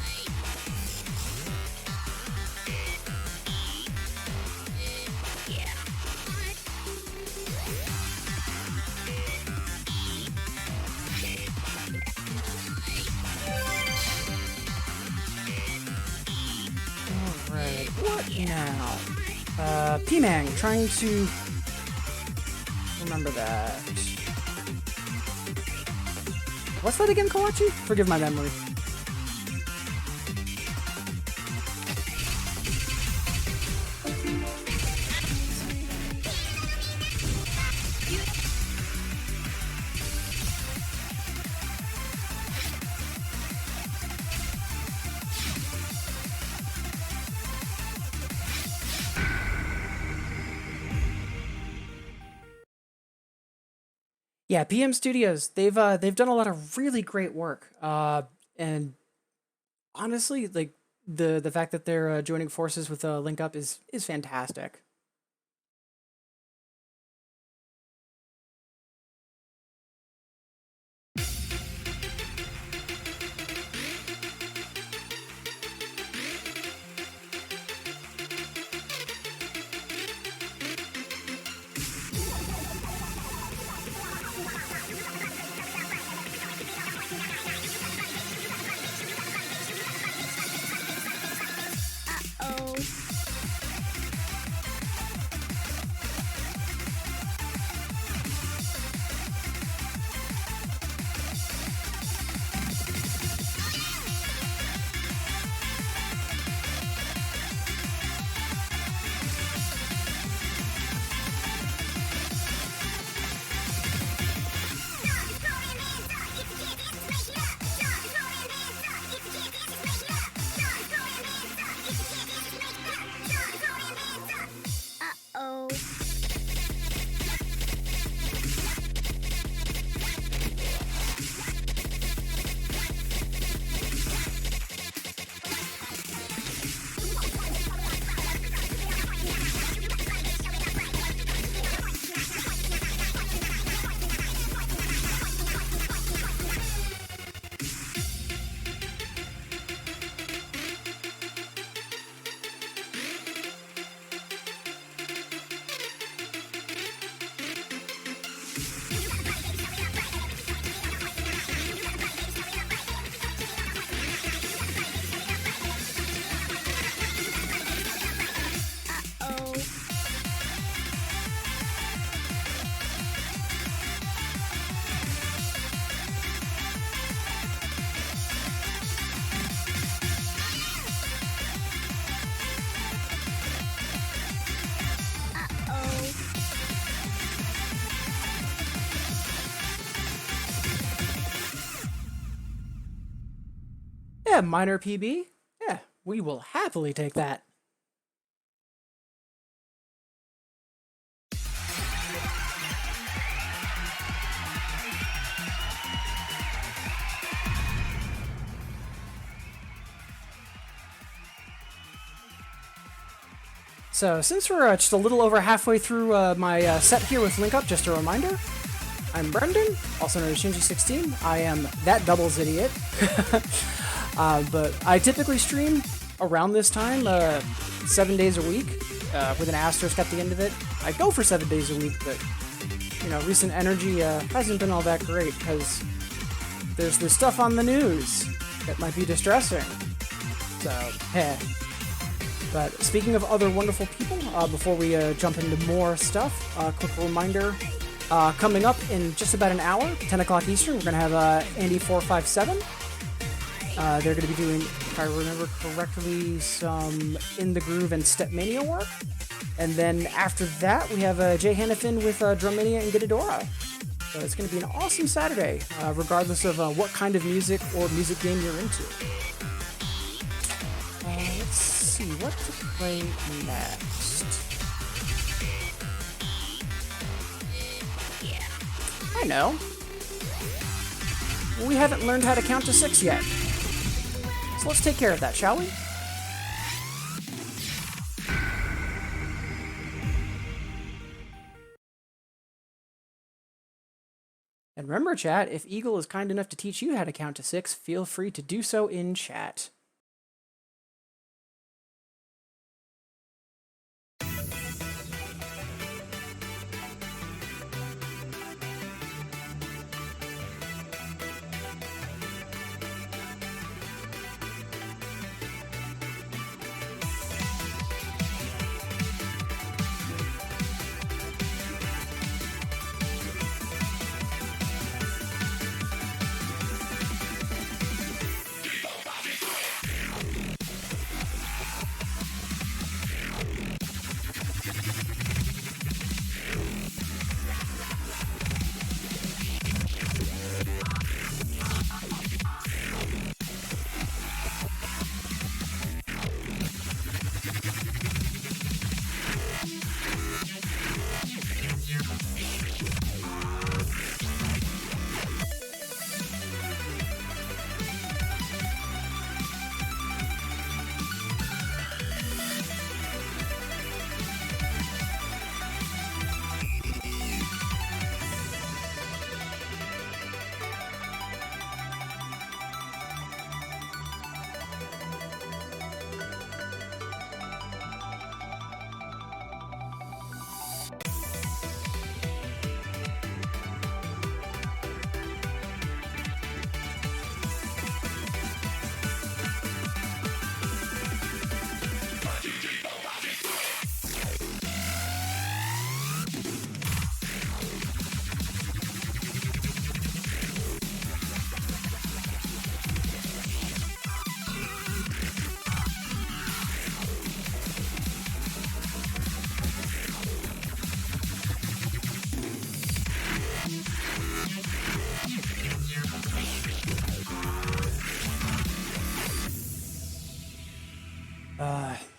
Alright, what now? P-Mang, trying to remember that. What's that again, Kawachi? Forgive my memory. Yeah, PM Studios, they've done a lot of really great work. And honestly, like the fact that they're joining forces with Link Up is fantastic. Yeah, minor PB. Yeah, we will happily take that. So, since we're just a little over halfway through my set here with Link Up, just a reminder, I'm Brendan, also known as Shinji16. I am that doubles idiot. But I typically stream around this time, 7 days a week, with an asterisk at the end of it. I go for 7 days a week, but, you know, recent energy hasn't been all that great, because there's this stuff on the news that might be distressing. So, heh. But speaking of other wonderful people, before we jump into more stuff, a quick reminder, coming up in just about an hour, 10 o'clock Eastern, we're going to have Andy457. They're going to be doing, if I remember correctly, some In the Groove and Stepmania work. And then after that, we have Jay Hannafin with Drummania and Gitadora. So it's going to be an awesome Saturday, regardless of what kind of music or music game you're into. Let's see, what to play next? I know. We haven't learned how to count to 6 yet. So let's take care of that, shall we? And remember, chat, if Eagle is kind enough to teach you how to count to 6, feel free to do so in chat.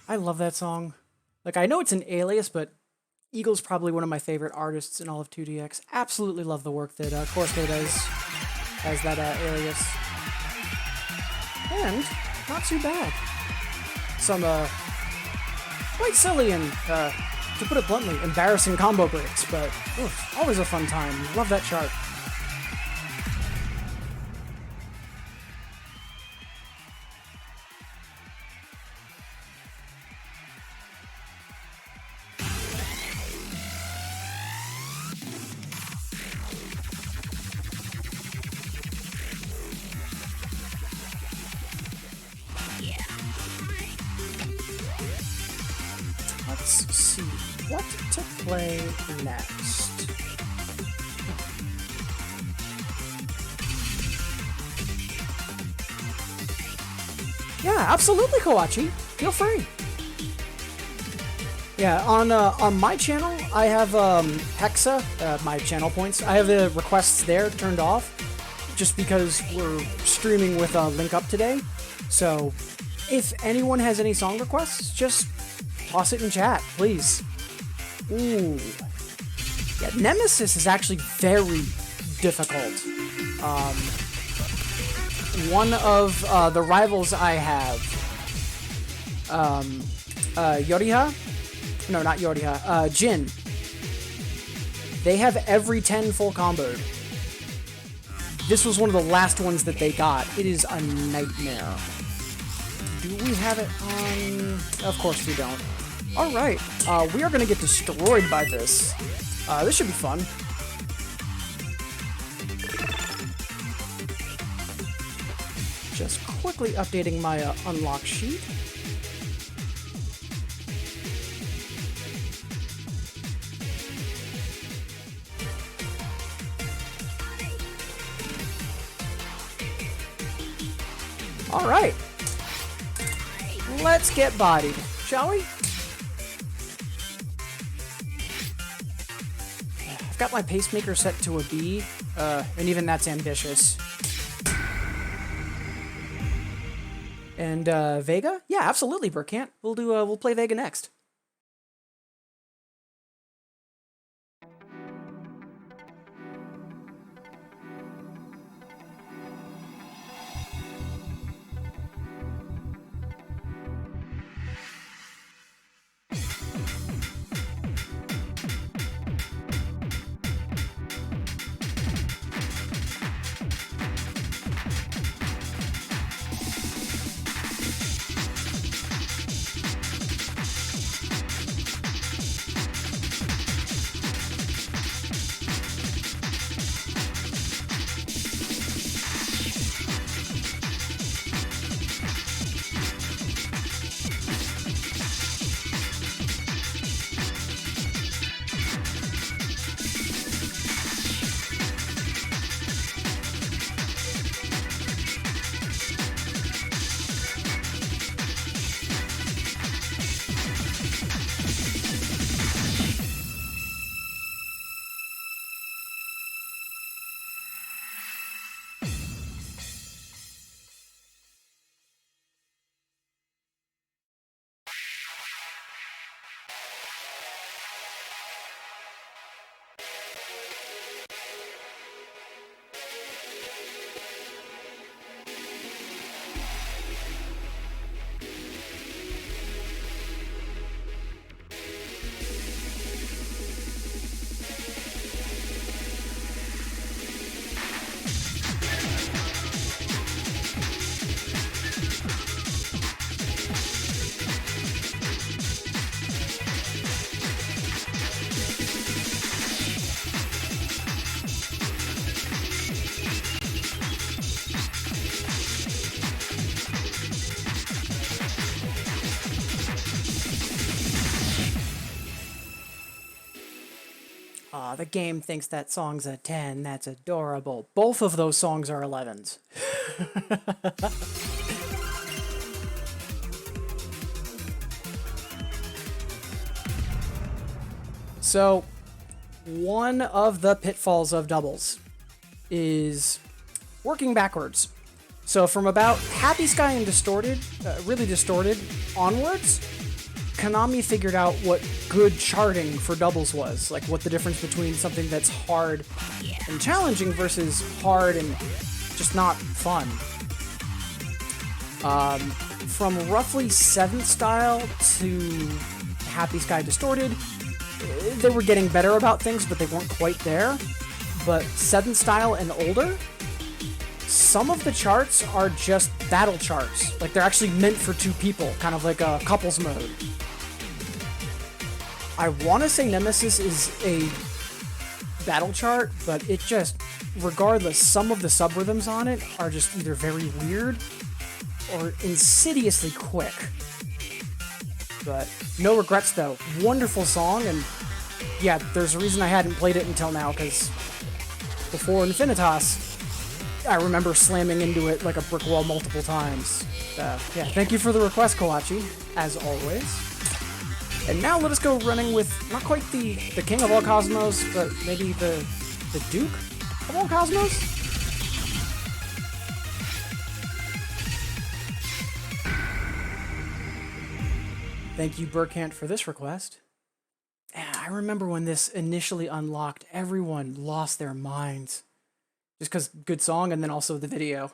I love that song. Like, I know it's an alias, but Eagle's probably one of my favorite artists in all of 2DX. Absolutely love the work that Corske does as that alias. And not too bad. Some quite silly and, to put it bluntly, embarrassing combo breaks, but oof, always a fun time. Love that chart. Let's see what to play next. Yeah, absolutely, Kawachi. Feel free. Yeah, on my channel, I have Hexa, my channel points. I have the requests there turned off, just because we're streaming with Link Up today. So, if anyone has any song requests, just toss it in chat, please. Ooh. Yeah, Nemesis is actually very difficult. One of the rivals I have, Yoriha, No, not Yordia. Jin. They have every 10 full comboed. This was one of the last ones that they got. It is a nightmare. Do we have it on... Of course we don't. Alright, we are gonna get destroyed by this. This should be fun. Just quickly updating my unlock sheet. Alright. Let's get bodied, shall we? I've got my pacemaker set to a B, and even that's ambitious. And Vega? Yeah, absolutely, Burkant. We'll play Vega next. The game thinks that song's a 10. That's adorable. Both of those songs are 11s. So, one of the pitfalls of doubles is working backwards. So from about Happy Sky and Distorted, really Distorted, onwards, Konami figured out what good charting for doubles was, like what the difference between something that's hard and challenging versus hard and just not fun. From roughly 7th style to Happy Sky Distorted, they were getting better about things, but they weren't quite there. But 7th style and older, some of the charts are just battle charts. Like, they're actually meant for two people, kind of like a couples mode. I want to say Nemesis is a battle chart, but it just, regardless, some of the sub-rhythms on it are just either very weird or insidiously quick. But no regrets, though. Wonderful song, and yeah, there's a reason I hadn't played it until now, because before Infinitas, I remember slamming into it like a brick wall multiple times. Yeah, thank you for the request, Kawachi, as always. And now let us go running with, not quite the King of all Cosmos, but maybe the Duke of all Cosmos? Thank you, Burkant, for this request. I remember when this initially unlocked, everyone lost their minds. Just because good song, and then also the video.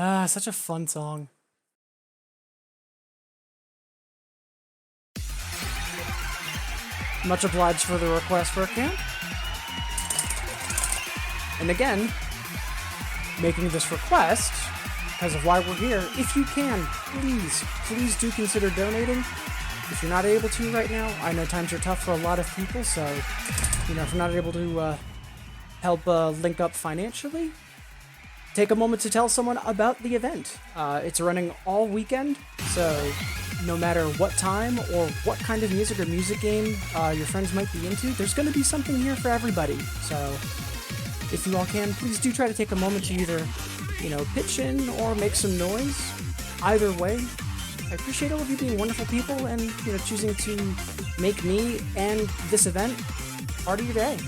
Ah, such a fun song. Much obliged for the request, Furkan. And again, making this request because of why we're here. If you can, please do consider donating. If you're not able to right now, I know times are tough for a lot of people, so, you know, if you're not able to help link up financially, take a moment to tell someone about the event. It's running all weekend, so no matter what time or what kind of music or music game your friends might be into, there's going to be something here for everybody. So if you all can, please do try to take a moment to either, you know, pitch in or make some noise. Either way, I appreciate all of you being wonderful people and, you know, choosing to make me and this event part of your day.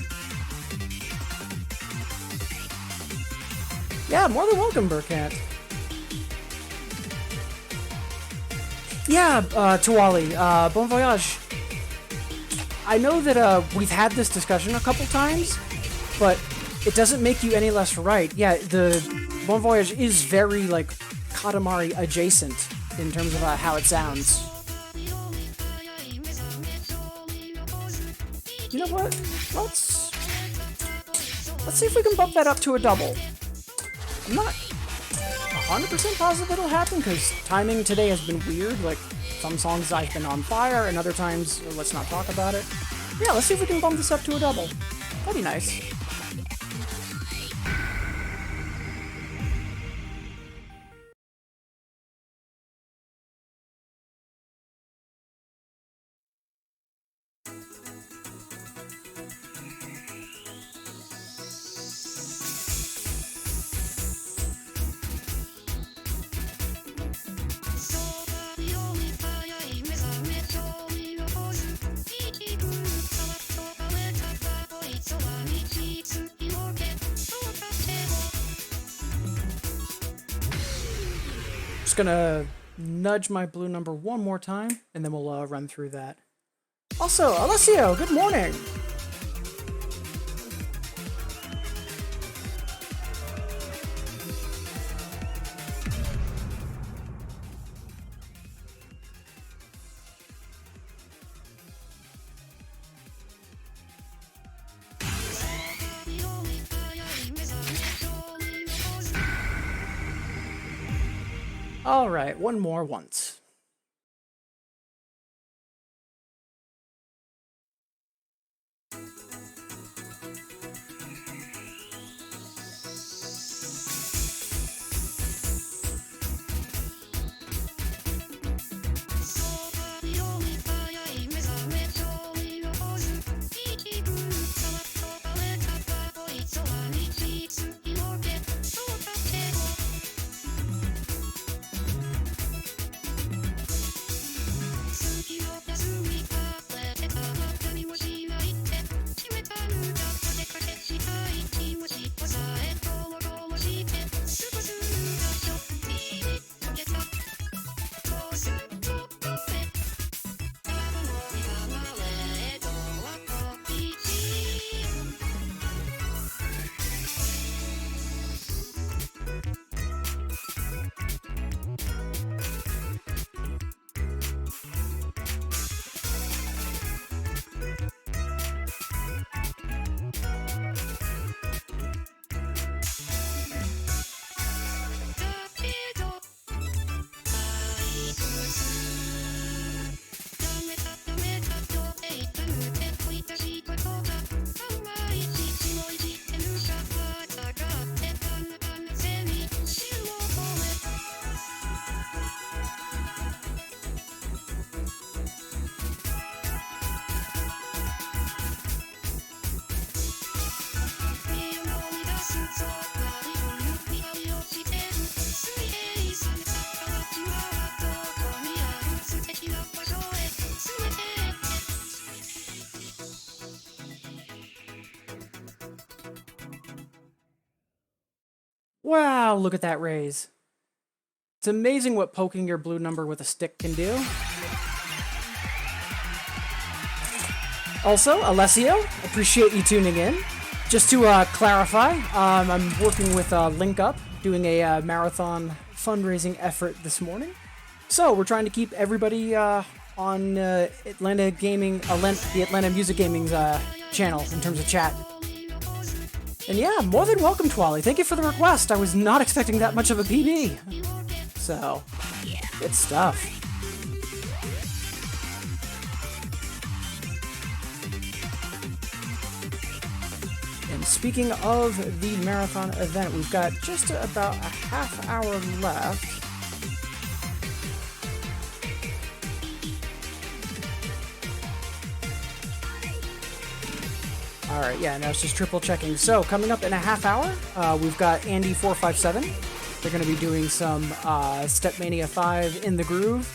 Yeah, more than welcome, Burkat. Yeah, Tawali, bon voyage. I know that we've had this discussion a couple times, but it doesn't make you any less right. Yeah, the bon voyage is very, like, Katamari adjacent in terms of how it sounds. You know what? Let's see if we can bump that up to a double. I'm not 100% positive it'll happen because timing today has been weird. Like, some songs I've been on fire, and other times, let's not talk about it. Yeah, let's see if we can bump this up to a double. That'd be nice. Just gonna nudge my blue number one more time, and then we'll run through that. Also, Alessio, good morning! Alright, one more once. Wow, look at that raise. It's amazing what poking your blue number with a stick can do. Also, Alessio, appreciate you tuning in. Just to clarify, I'm working with Link Up, doing a marathon fundraising effort this morning. So we're trying to keep everybody on Atlanta the Atlanta Music Gaming's channel in terms of chat. And yeah, more than welcome, Twally. Thank you for the request. I was not expecting that much of a PB. So, good stuff. And speaking of the marathon event, we've got just about a half hour left. Alright, yeah, now it's just triple checking. So, coming up in a half hour, we've got Andy457. They're going to be doing some Stepmania 5 in the groove.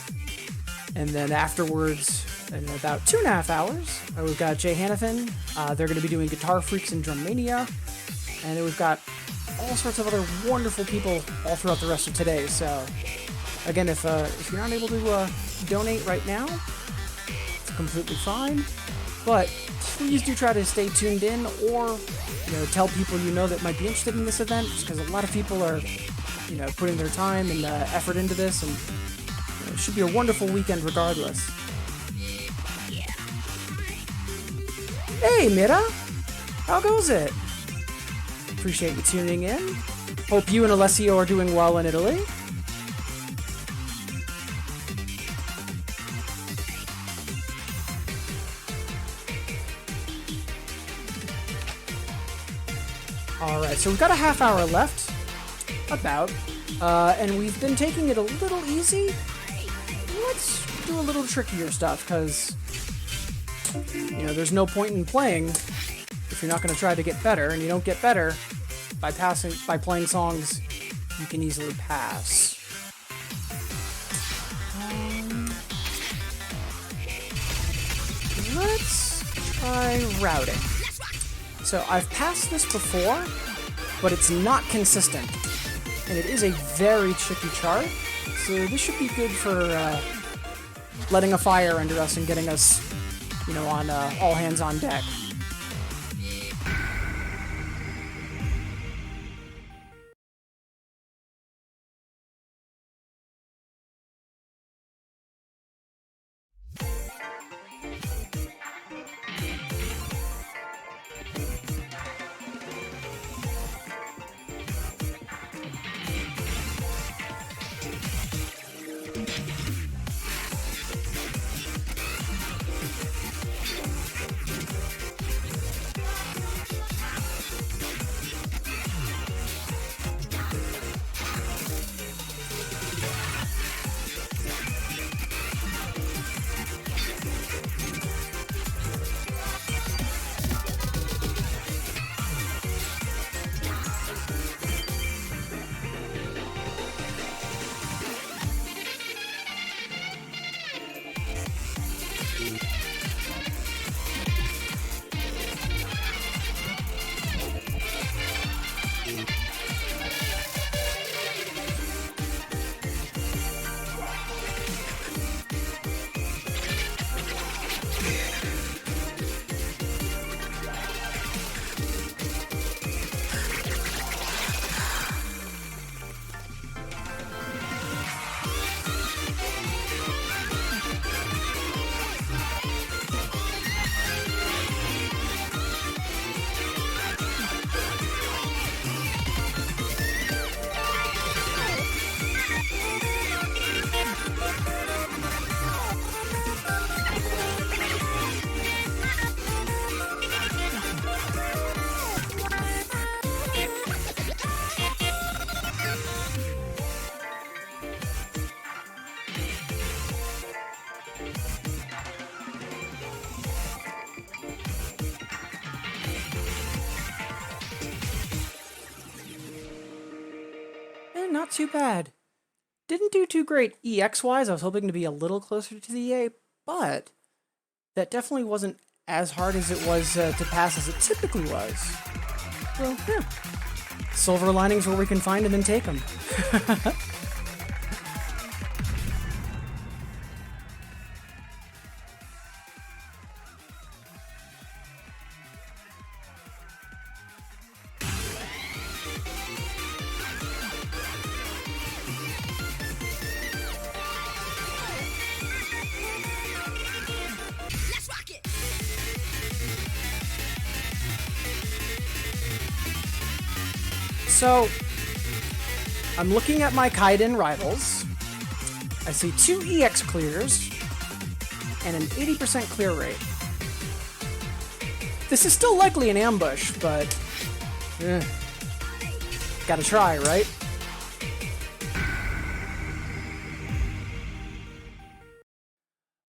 And then afterwards, in about 2.5 hours, we've got Jay Hannafin. They're going to be doing Guitar Freaks and Drum Mania. And then we've got all sorts of other wonderful people all throughout the rest of today. So, again, if you're not able to donate right now, it's completely fine. But please do try to stay tuned in, or tell people that might be interested in this event, because a lot of people are putting their time and effort into this, and it should be a wonderful weekend regardless. Hey Mira, how goes it? Appreciate you tuning in. Hope you and Alessio are doing well in Italy. Alright, so we've got a half hour left, and we've been taking it a little easy. Let's do a little trickier stuff, because, there's no point in playing if you're not going to try to get better, and you don't get better by playing songs you can easily pass. Let's try routing. So I've passed this before, but it's not consistent, and it is a very tricky chart, so this should be good for letting a fire under us and getting us, on all hands on deck. Not too bad. Didn't do too great EX-wise. I was hoping to be a little closer to the EA, but that definitely wasn't as hard as it was to pass as it typically was. Well, yeah. Silver linings where we can find them and take them. So, I'm looking at my Kaiden rivals. I see 2 EX clears and an 80% clear rate. This is still likely an ambush, but gotta try, right?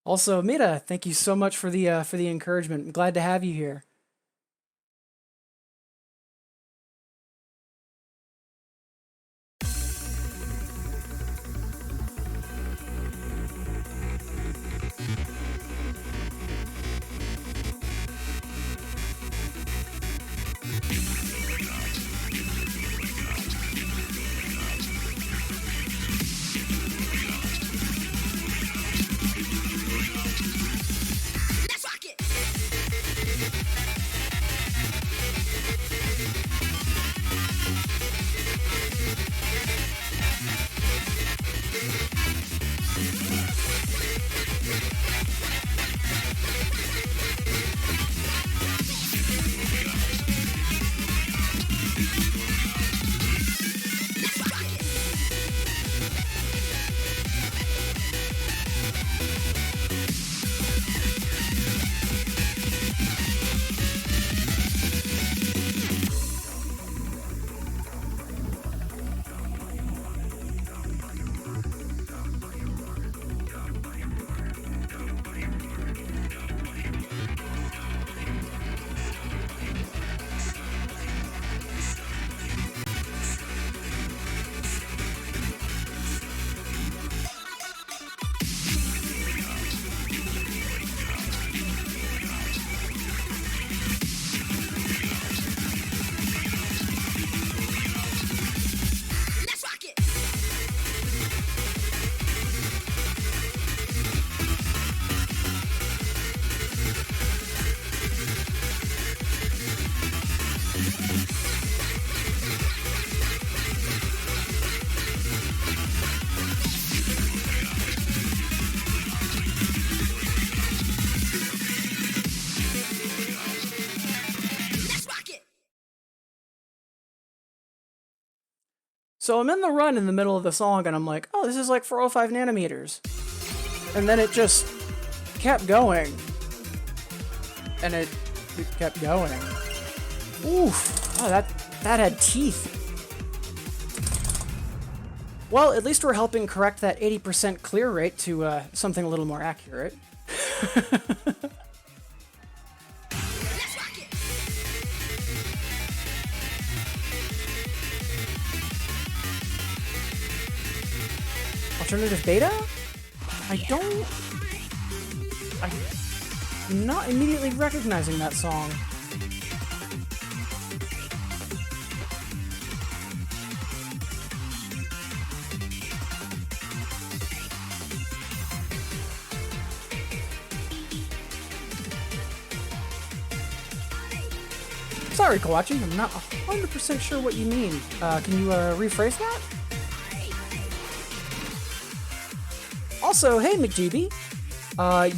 Also, Mira, thank you so much for the encouragement. I'm glad to have you here. So I'm in the run in the middle of the song, and I'm like, oh, this is like 405 nanometers. And then it just kept going. And it kept going. Oof. Oh, that had teeth. Well, at least we're helping correct that 80% clear rate to something a little more accurate. Alternative beta? I'm not immediately recognizing that song. Sorry, Kawachi, I'm not 100% sure what you mean. Can you rephrase that? Also, hey McGB.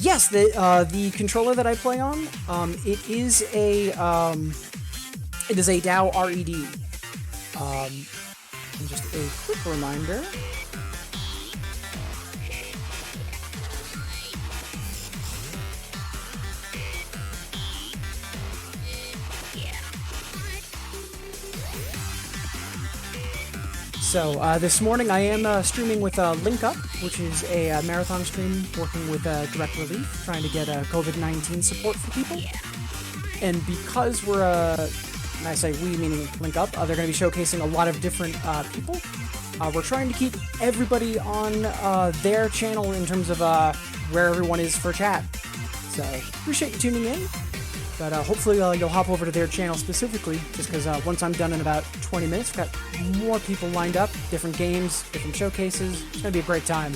Yes, the controller that I play on, it is a DAO RED. And just a quick reminder. So, this morning I am streaming with Link Up, which is a marathon stream working with Direct Relief, trying to get COVID-19 support for people. And because we're, and I say we meaning Link Up, they're going to be showcasing a lot of different people. We're trying to keep everybody on their channel in terms of where everyone is for chat. So, appreciate you tuning in. But hopefully you'll hop over to their channel specifically, just because once I'm done in about 20 minutes, we've got more people lined up, different games, different showcases. It's going to be a great time.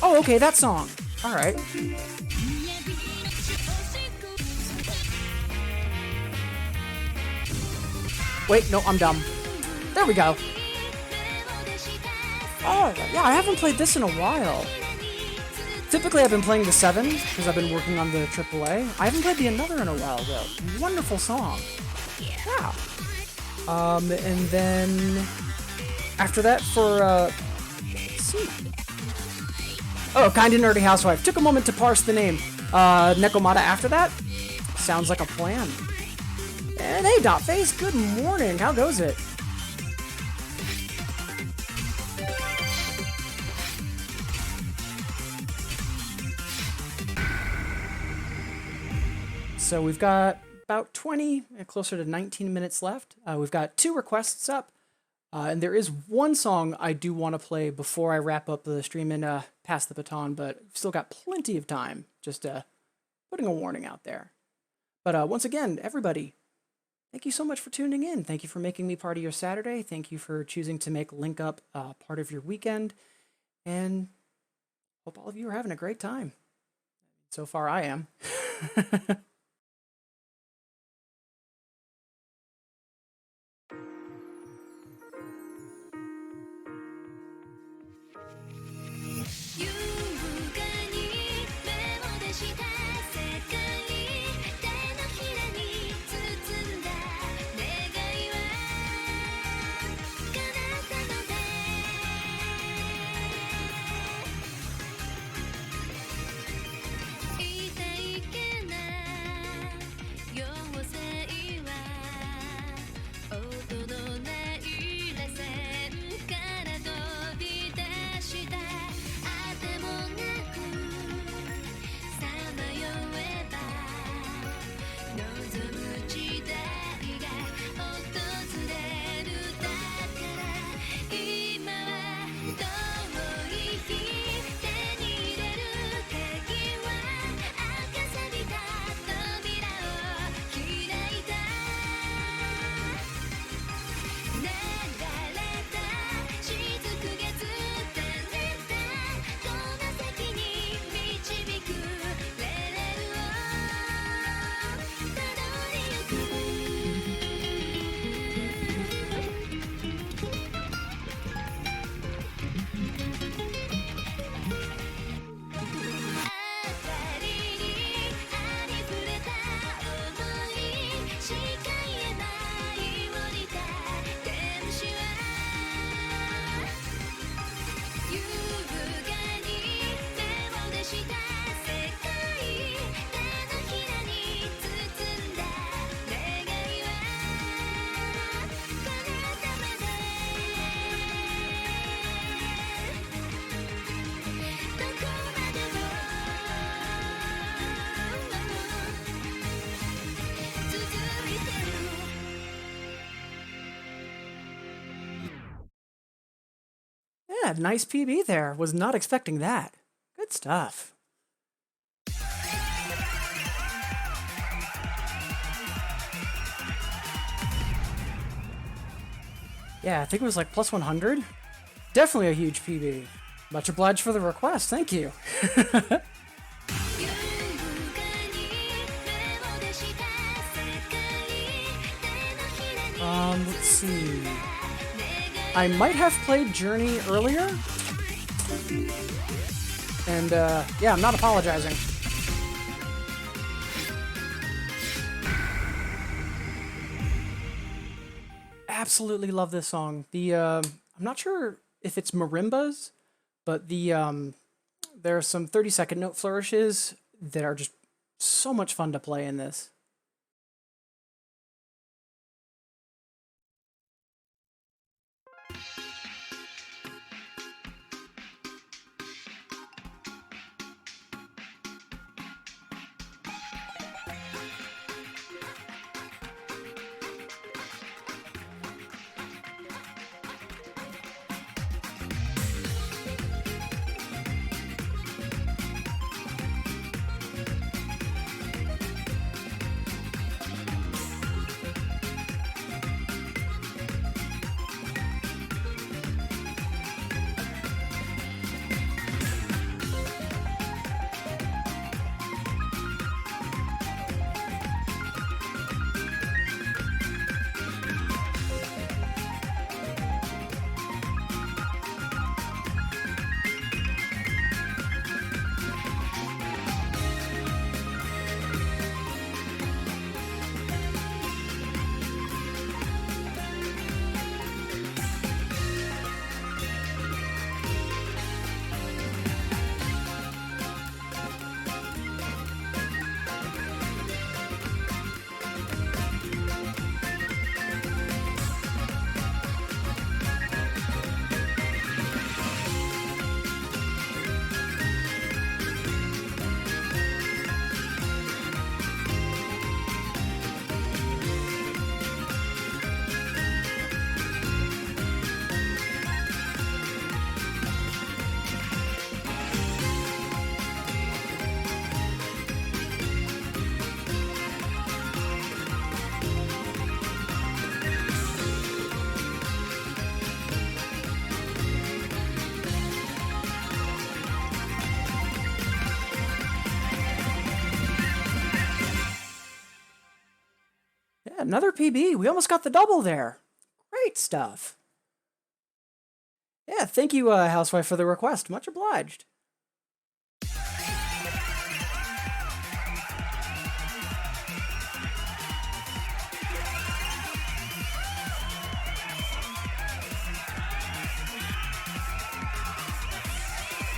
Oh, okay, that song. All right. Wait, no, I'm dumb. There we go. Oh, yeah, I haven't played this in a while. Typically, I've been playing the 7 because I've been working on the AAA. I haven't played the Another in a while, though. Wonderful song. Yeah. And then after that for, let's see. Oh, Kinda Nerdy Housewife. Took a moment to parse the name. Nekomata after that. Sounds like a plan. And hey, Dotface, good morning. How goes it? So we've got about 20, closer to 19 minutes left. We've got 2 requests up. And there is one song I do want to play before I wrap up the stream and pass the baton, but we've still got plenty of time. Just putting a warning out there. But once again, everybody, thank you so much for tuning in. Thank you for making me part of your Saturday. Thank you for choosing to make Link Up part of your weekend. And hope all of you are having a great time. So far, I am. Yeah, nice PB there. Was not expecting that. Good stuff. Yeah, I think it was like plus 100. Definitely a huge PB. Much obliged for the request. Thank you. Let's see. I might have played Journey earlier. And, yeah, I'm not apologizing. Absolutely love this song. I'm not sure if it's marimbas, but there are some 30-second note flourishes that are just so much fun to play in this. Yeah, another PB. We almost got the double there. Great stuff. Yeah, thank you, Housewife, for the request. Much obliged.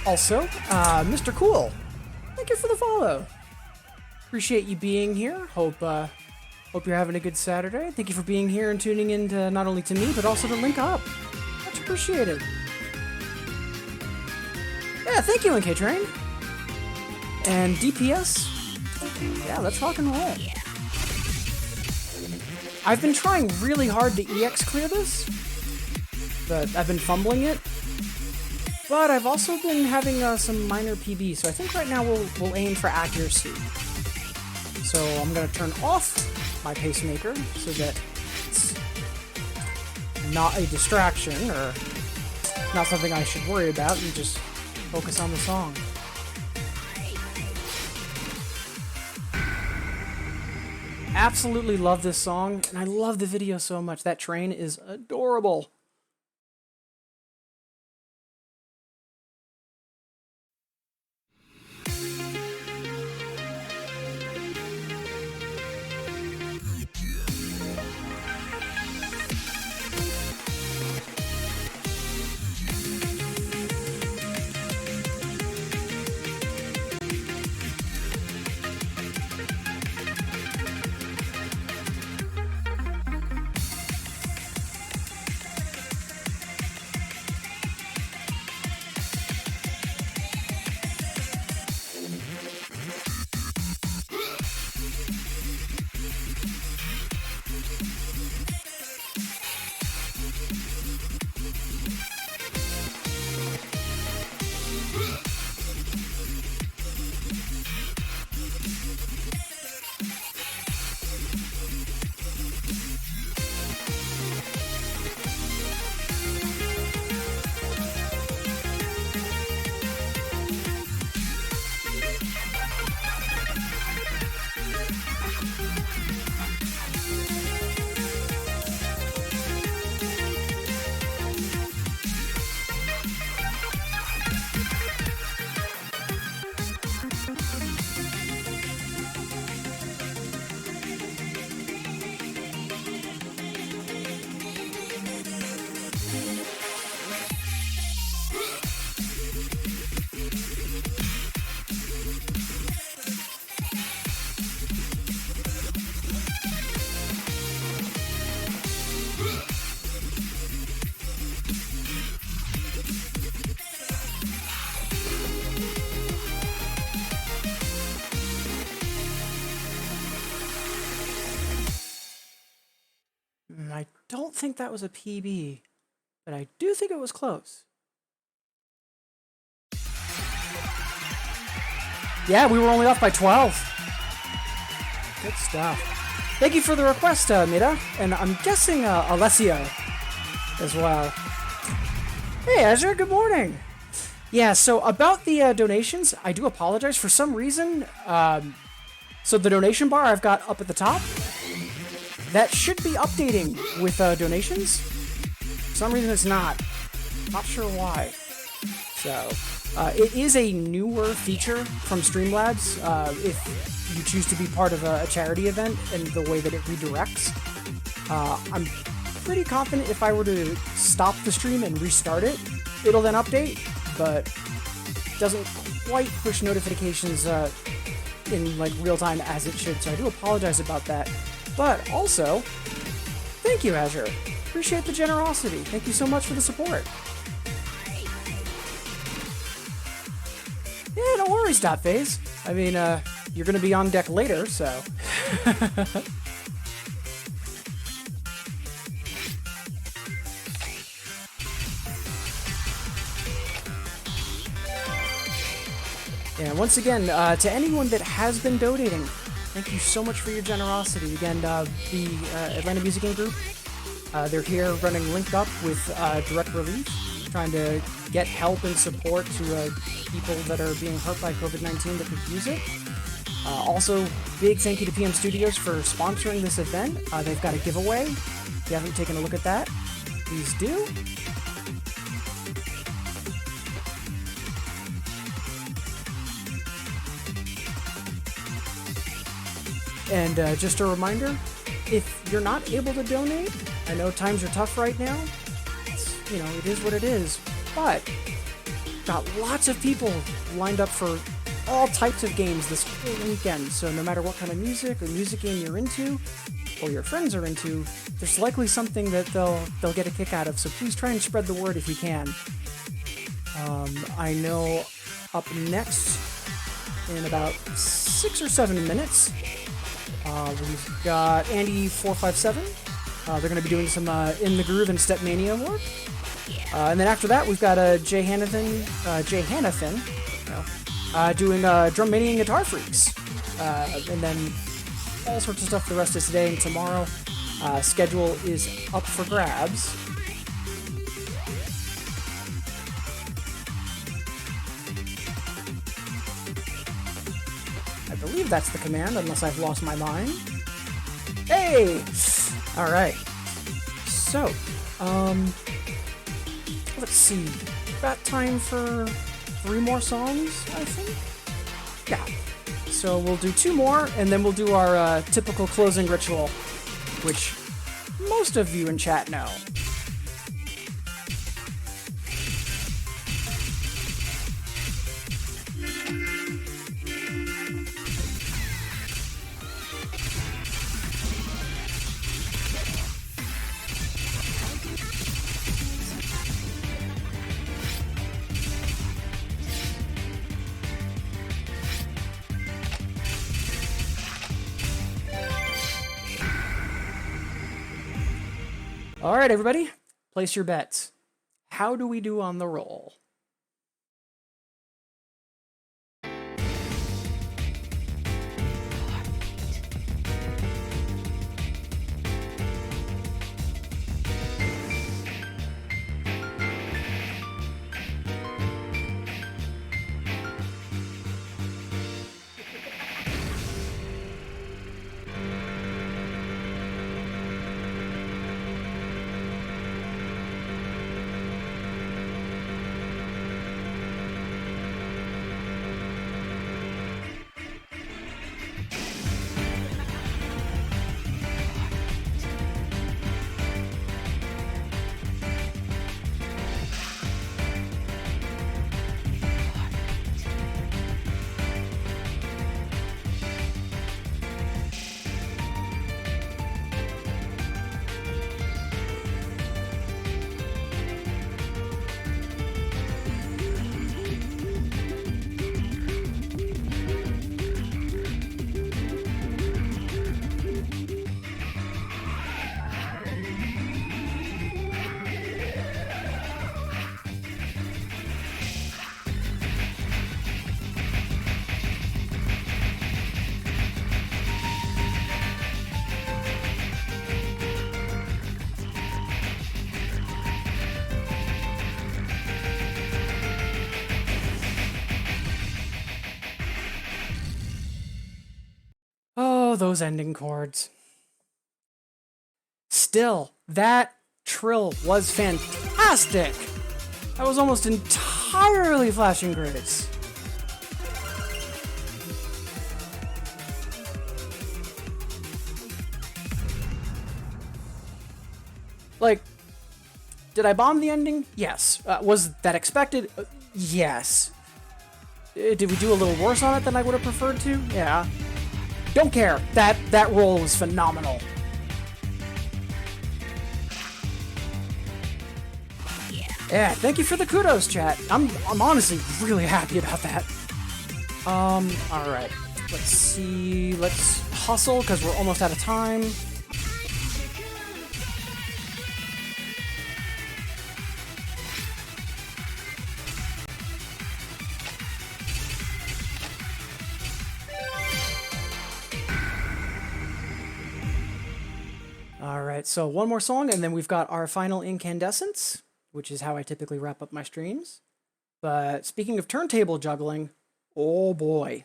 Also, Mr. Cool, thank you for the follow. Appreciate you being here. Hope you're having a good Saturday. Thank you for being here and tuning in to not only to me, but also to Link Up. Much appreciated. Yeah, thank you, NK Train. And DPS. Yeah, let's rock and roll. I've been trying really hard to EX clear this, but I've been fumbling it. But I've also been having some minor PB, so I think right now we'll aim for accuracy. So I'm gonna turn off my pacemaker so that it's not a distraction or not something I should worry about and just focus on the song. Absolutely love this song, and I love the video so much. That train is adorable. I don't think that was a PB, but I do think it was close. Yeah, we were only off by 12. Good stuff. Thank you for the request, Mira, and I'm guessing Alessio as well. Hey, Azure, good morning. Yeah, so about the donations, I do apologize. For some reason, so the donation bar I've got up at the top, that should be updating with donations. For some reason it's not. Not sure why. So, it is a newer feature from Streamlabs if you choose to be part of a charity event and the way that it redirects. I'm pretty confident if I were to stop the stream and restart it, it'll then update, but it doesn't quite push notifications in like real time as it should, so I do apologize about that. But also, thank you, Azure. Appreciate the generosity. Thank you so much for the support. Yeah, don't worry, Stop Phase. I mean, you're gonna be on deck later, so. And once again, to anyone that has been donating, thank you so much for your generosity. Again, the Atlanta Music Game Group, they're here running Link Up with Direct Relief, trying to get help and support to people that are being hurt by COVID-19 that could use it. Also, big thank you to PM Studios for sponsoring this event. They've got a giveaway. If you haven't taken a look at that, please do. And just a reminder, if you're not able to donate, I know times are tough right now. You know, it is what it is. But got lots of people lined up for all types of games this whole weekend. So no matter what kind of music or music game you're into, or your friends are into, there's likely something that they'll get a kick out of. So please try and spread the word if you can. I know up next in about 6 or 7 minutes, we've got Andy457. They're going to be doing some In the Groove and Stepmania work. And then after that, we've got Jay Hannafin doing Drum Mania and Guitar Freaks. And then all sorts of stuff the rest of today and tomorrow. Schedule is up for grabs. I believe that's the command, unless I've lost my mind. Hey! Alright. So, let's see. Got time for 3 more songs, I think? Yeah. So we'll do 2 more, and then we'll do our typical closing ritual, which most of you in chat know. All right, everybody, place your bets. How do we do on the roll? Oh, those ending chords. Still, that trill was fantastic! That was almost entirely Flashing Grace. Like, did I bomb the ending? Yes. Was that expected? Yes. Did we do a little worse on it than I would have preferred to? Yeah. Don't care. That roll was phenomenal. Yeah, thank you for the kudos, chat. I'm honestly really happy about that. All right. Let's see. Let's hustle because we're almost out of time. All right, so one more song, and then we've got our final incandescence, which is how I typically wrap up my streams. But speaking of turntable juggling, oh boy.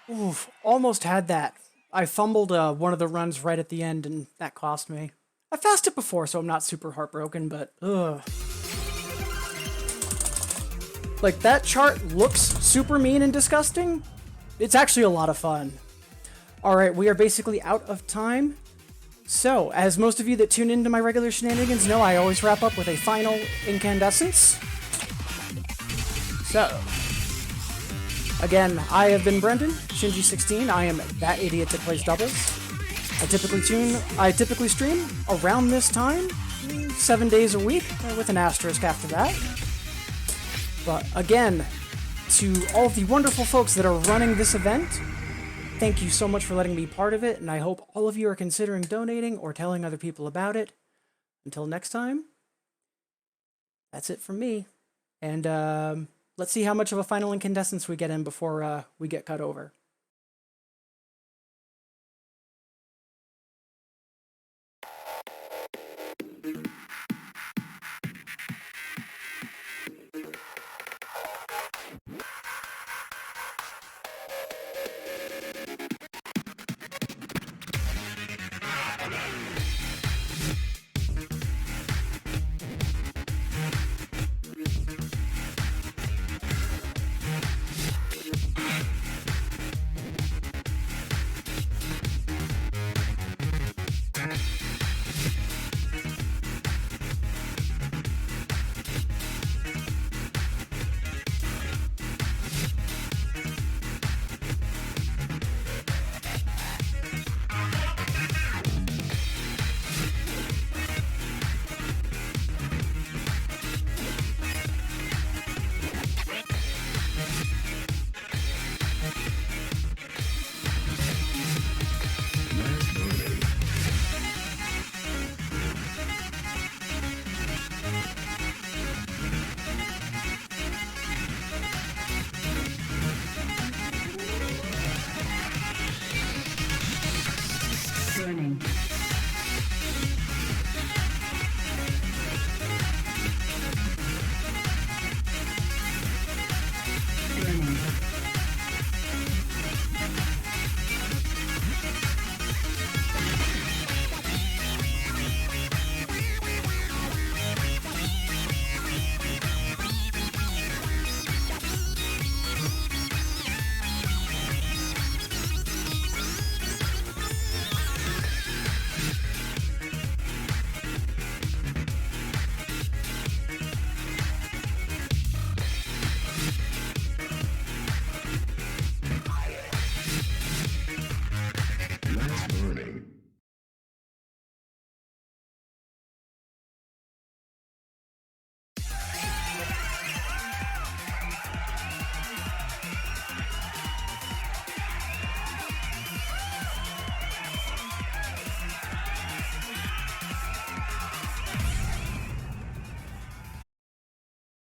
Oof, almost had that. I fumbled one of the runs right at the end, and that cost me. I fasted before, so I'm not super heartbroken, but ugh. Like, that chart looks super mean and disgusting. It's actually a lot of fun. Alright, we are basically out of time. So, as most of you that tune into my regular shenanigans know, I always wrap up with a final incandescence. So, again, I have been Brendan, Shinji16. I am that idiot that plays doubles. I typically stream around this time, 7 days a week, with an asterisk after that. But again, to all of the wonderful folks that are running this event, thank you so much for letting me be part of it, and I hope all of you are considering donating or telling other people about it. Until next time, that's it from me. And let's see how much of a final incandescence we get in before we get cut over. Burning.